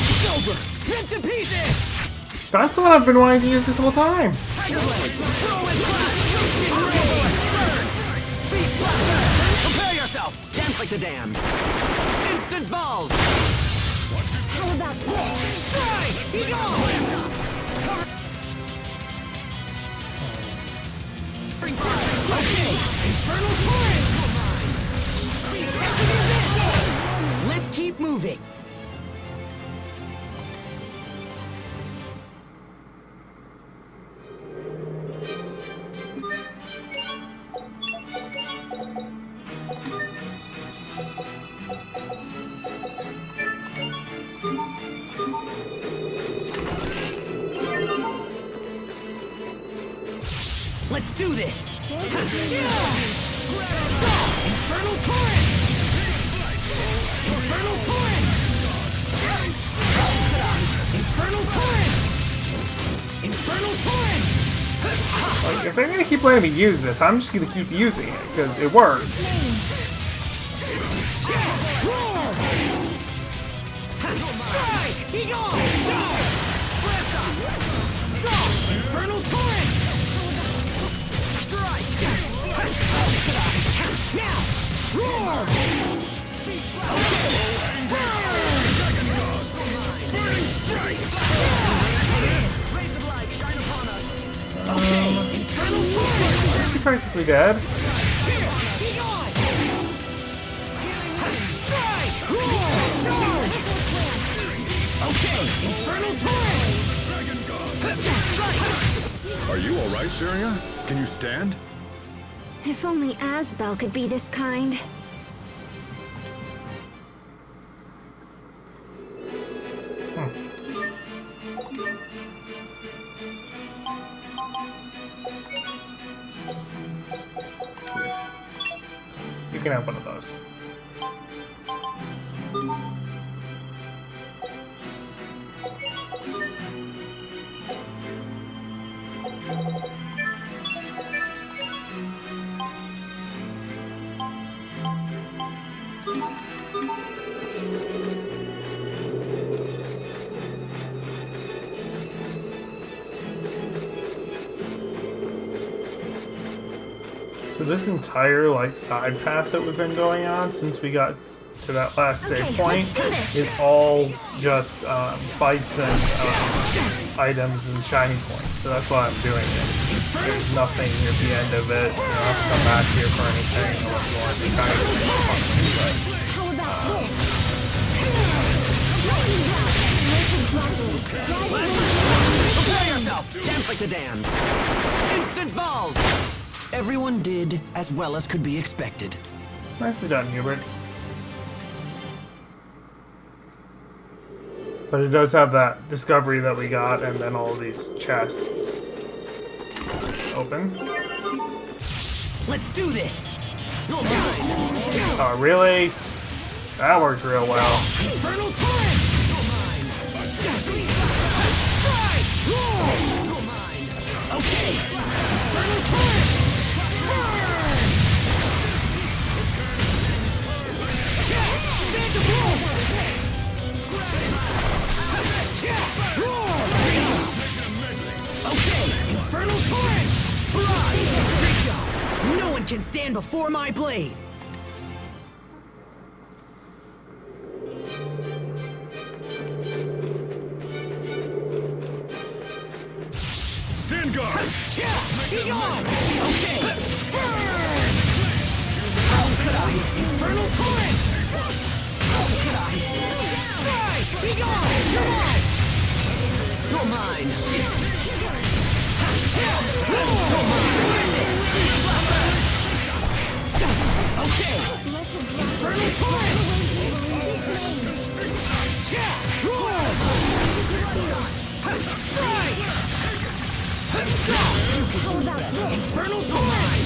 [SPEAKER 10] It's over! Rip to pieces!
[SPEAKER 1] That's what I've been wanting to use this whole time.
[SPEAKER 13] Prepare yourself! Dance like the damned! Instant balls!
[SPEAKER 3] How about this?
[SPEAKER 10] Strike! Be gone!
[SPEAKER 2] Okay, Infernal Torrent! Let's keep moving.
[SPEAKER 10] Let's do this! Infernal Torrent! Infernal Torrent! Infernal Torrent! Infernal Torrent!
[SPEAKER 1] Like, if they're gonna keep letting me use this, I'm just gonna keep using it because it works.
[SPEAKER 10] Strike! Be gone! Infernal Torrent! Strike! Now! Roar! Burning Strike! Rays of light shine upon us! Okay! Infernal Torrent!
[SPEAKER 1] She's practically dead.
[SPEAKER 10] Be gone! Strike! Roar! Charge! Okay! Infernal Torrent!
[SPEAKER 4] Are you all right, Syria? Can you stand?
[SPEAKER 9] If only Asbel could be this kind.
[SPEAKER 1] You can have one of those. So this entire like side path that we've been going on since we got to that last save point is all just fights and items and shiny points. So that's why I'm doing it. There's nothing at the end of it. You don't have to come back here for anything unless you want to be kind of
[SPEAKER 3] How about this?
[SPEAKER 13] Prepare yourself! Dance like the damned! Instant balls! Everyone did as well as could be expected.
[SPEAKER 1] Nicely done, Hubert. But it does have that discovery that we got, and then all these chests. Open.
[SPEAKER 10] Let's do this!
[SPEAKER 1] Oh, really? That worked real well.
[SPEAKER 10] Infernal Torrent! Strike! Roar! Okay! Infernal Torrent! Burn!
[SPEAKER 6] can stand before my blade.
[SPEAKER 12] Stand guard!
[SPEAKER 6] Be gone! Okay! How could I? Infernal torrent! How could I? Strike! Be gone! You're mine! You're mine! Okay! Infernal torrent! Strike!
[SPEAKER 3] How about this?
[SPEAKER 6] Infernal torrent!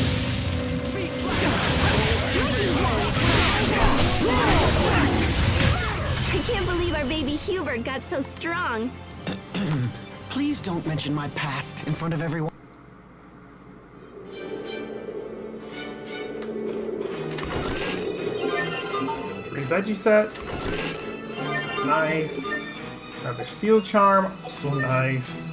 [SPEAKER 8] I can't believe our baby Hubert got so strong.
[SPEAKER 13] Please don't mention my past in front of everyone.
[SPEAKER 1] 3 veggie sets. Nice. Another steel charm. So nice.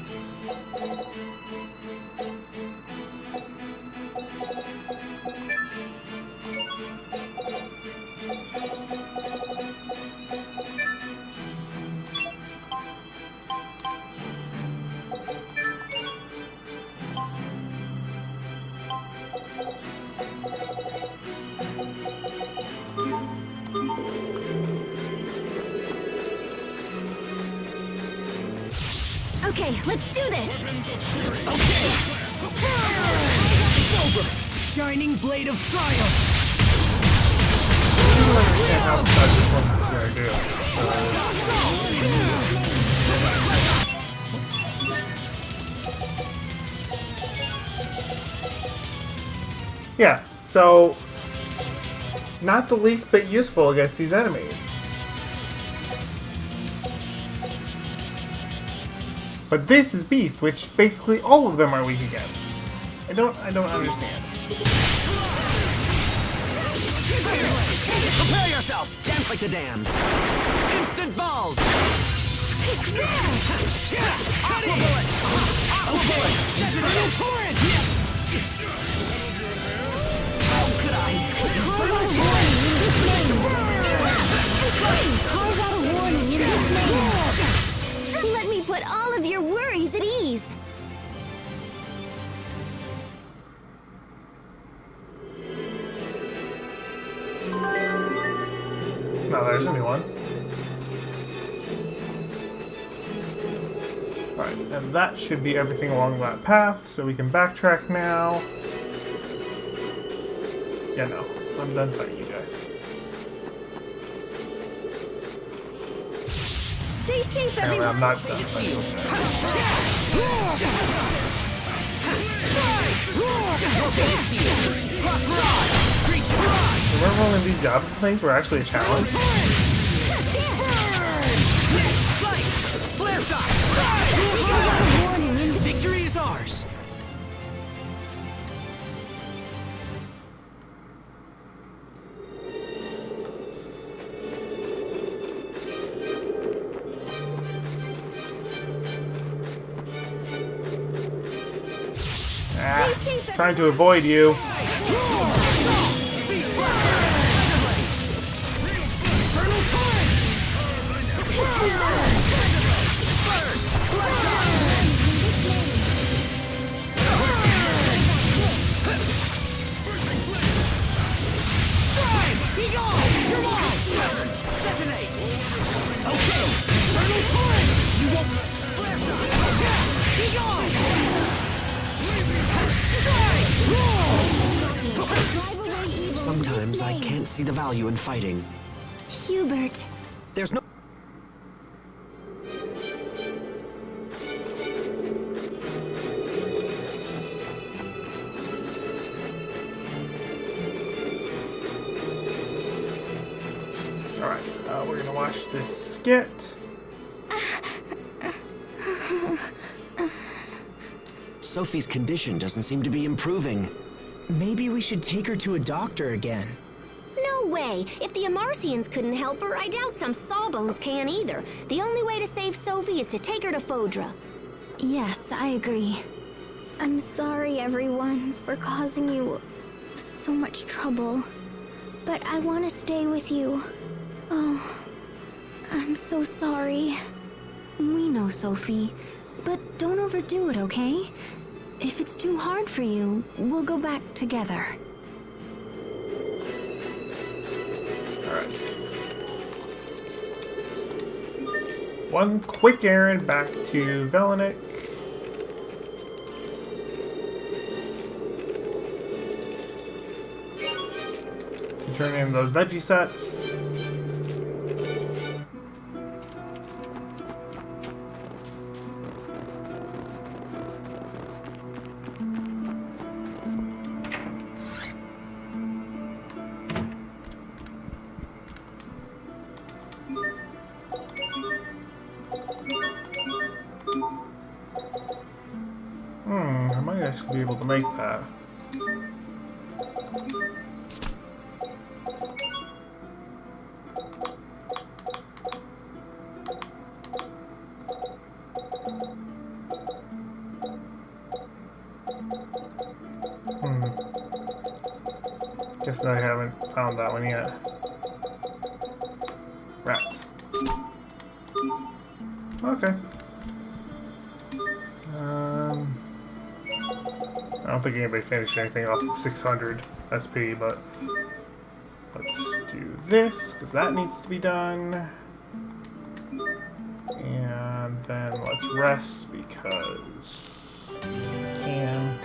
[SPEAKER 3] Okay, let's do this.
[SPEAKER 6] Over! Shining blade of triumph!
[SPEAKER 1] I don't understand how bad this one's gonna do. Yeah, so not the least bit useful against these enemies. But this is Beast, which basically all of them are weak against. I don't understand.
[SPEAKER 13] Prepare yourself! Dance like the damned! Instant balls! Aqua bullet! Aqua bullet! Infernal torrent! How could I?
[SPEAKER 3] Carve out a warning in his name. Let me put all of your worries at ease.
[SPEAKER 1] No, there's a new one. Alright, and that should be everything along that path, so we can backtrack now. Yeah, no. I'm done fighting you guys.
[SPEAKER 3] Stay safe,
[SPEAKER 1] Apparently
[SPEAKER 3] everyone.
[SPEAKER 1] I'm not done fighting you guys. So we're rolling these goblin things were actually a challenge.
[SPEAKER 6] Victory is ours!
[SPEAKER 1] Trying to avoid you.
[SPEAKER 13] Sometimes I can't see the value in fighting.
[SPEAKER 8] Hubert.
[SPEAKER 13] There's no...
[SPEAKER 1] Alright, we're gonna watch this skit.
[SPEAKER 13] Sophie's condition doesn't seem to be improving.
[SPEAKER 6] Maybe we should take her to a doctor again.
[SPEAKER 3] No way. If the Amarcians couldn't help her, I doubt some Sawbones can either. The only way to save Sophie is to take her to Fodra.
[SPEAKER 8] Yes, I agree. I'm sorry, everyone, for causing you so much trouble. But I want to stay with you. Oh, I'm so sorry.
[SPEAKER 9] We know, Sophie. But don't overdo it, okay? If it's too hard for you, we'll go back together.
[SPEAKER 1] Alright. One quick errand back to Velanik. Turn in those veggie sets. I might actually be able to make that. Guess I haven't found that one yet. Rats. Okay. I don't think anybody finished anything off of 600 SP, but let's do this, because that needs to be done. And then let's rest, because we can.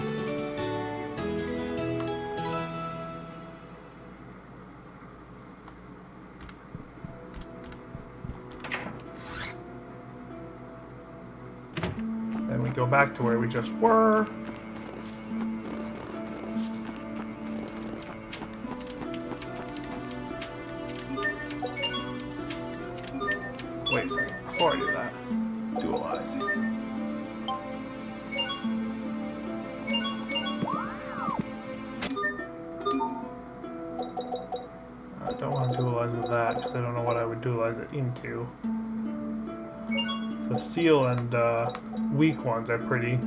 [SPEAKER 1] Then we go back to where we just were. Wait a second, before I do that, dualize. I don't want to dualize with that, because I don't know what I would dualize it into. So seal and weak ones are pretty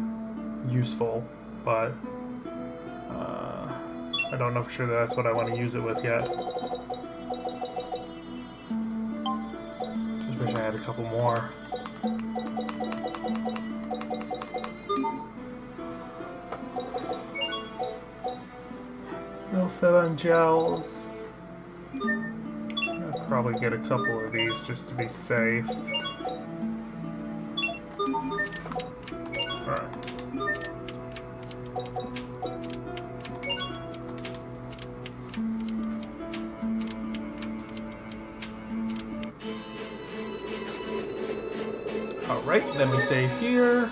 [SPEAKER 1] useful, but I don't know for sure that's what I want to use it with yet. Just wish I had a couple more. I'll set on gels. I'll probably get a couple of these just to be safe. Alright. Alright, let me save here.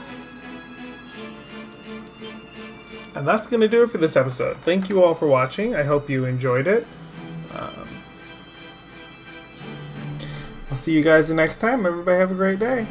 [SPEAKER 1] And that's going to do it for this episode. Thank you all for watching. I hope you enjoyed it. I'll see you guys the next time. Everybody have a great day.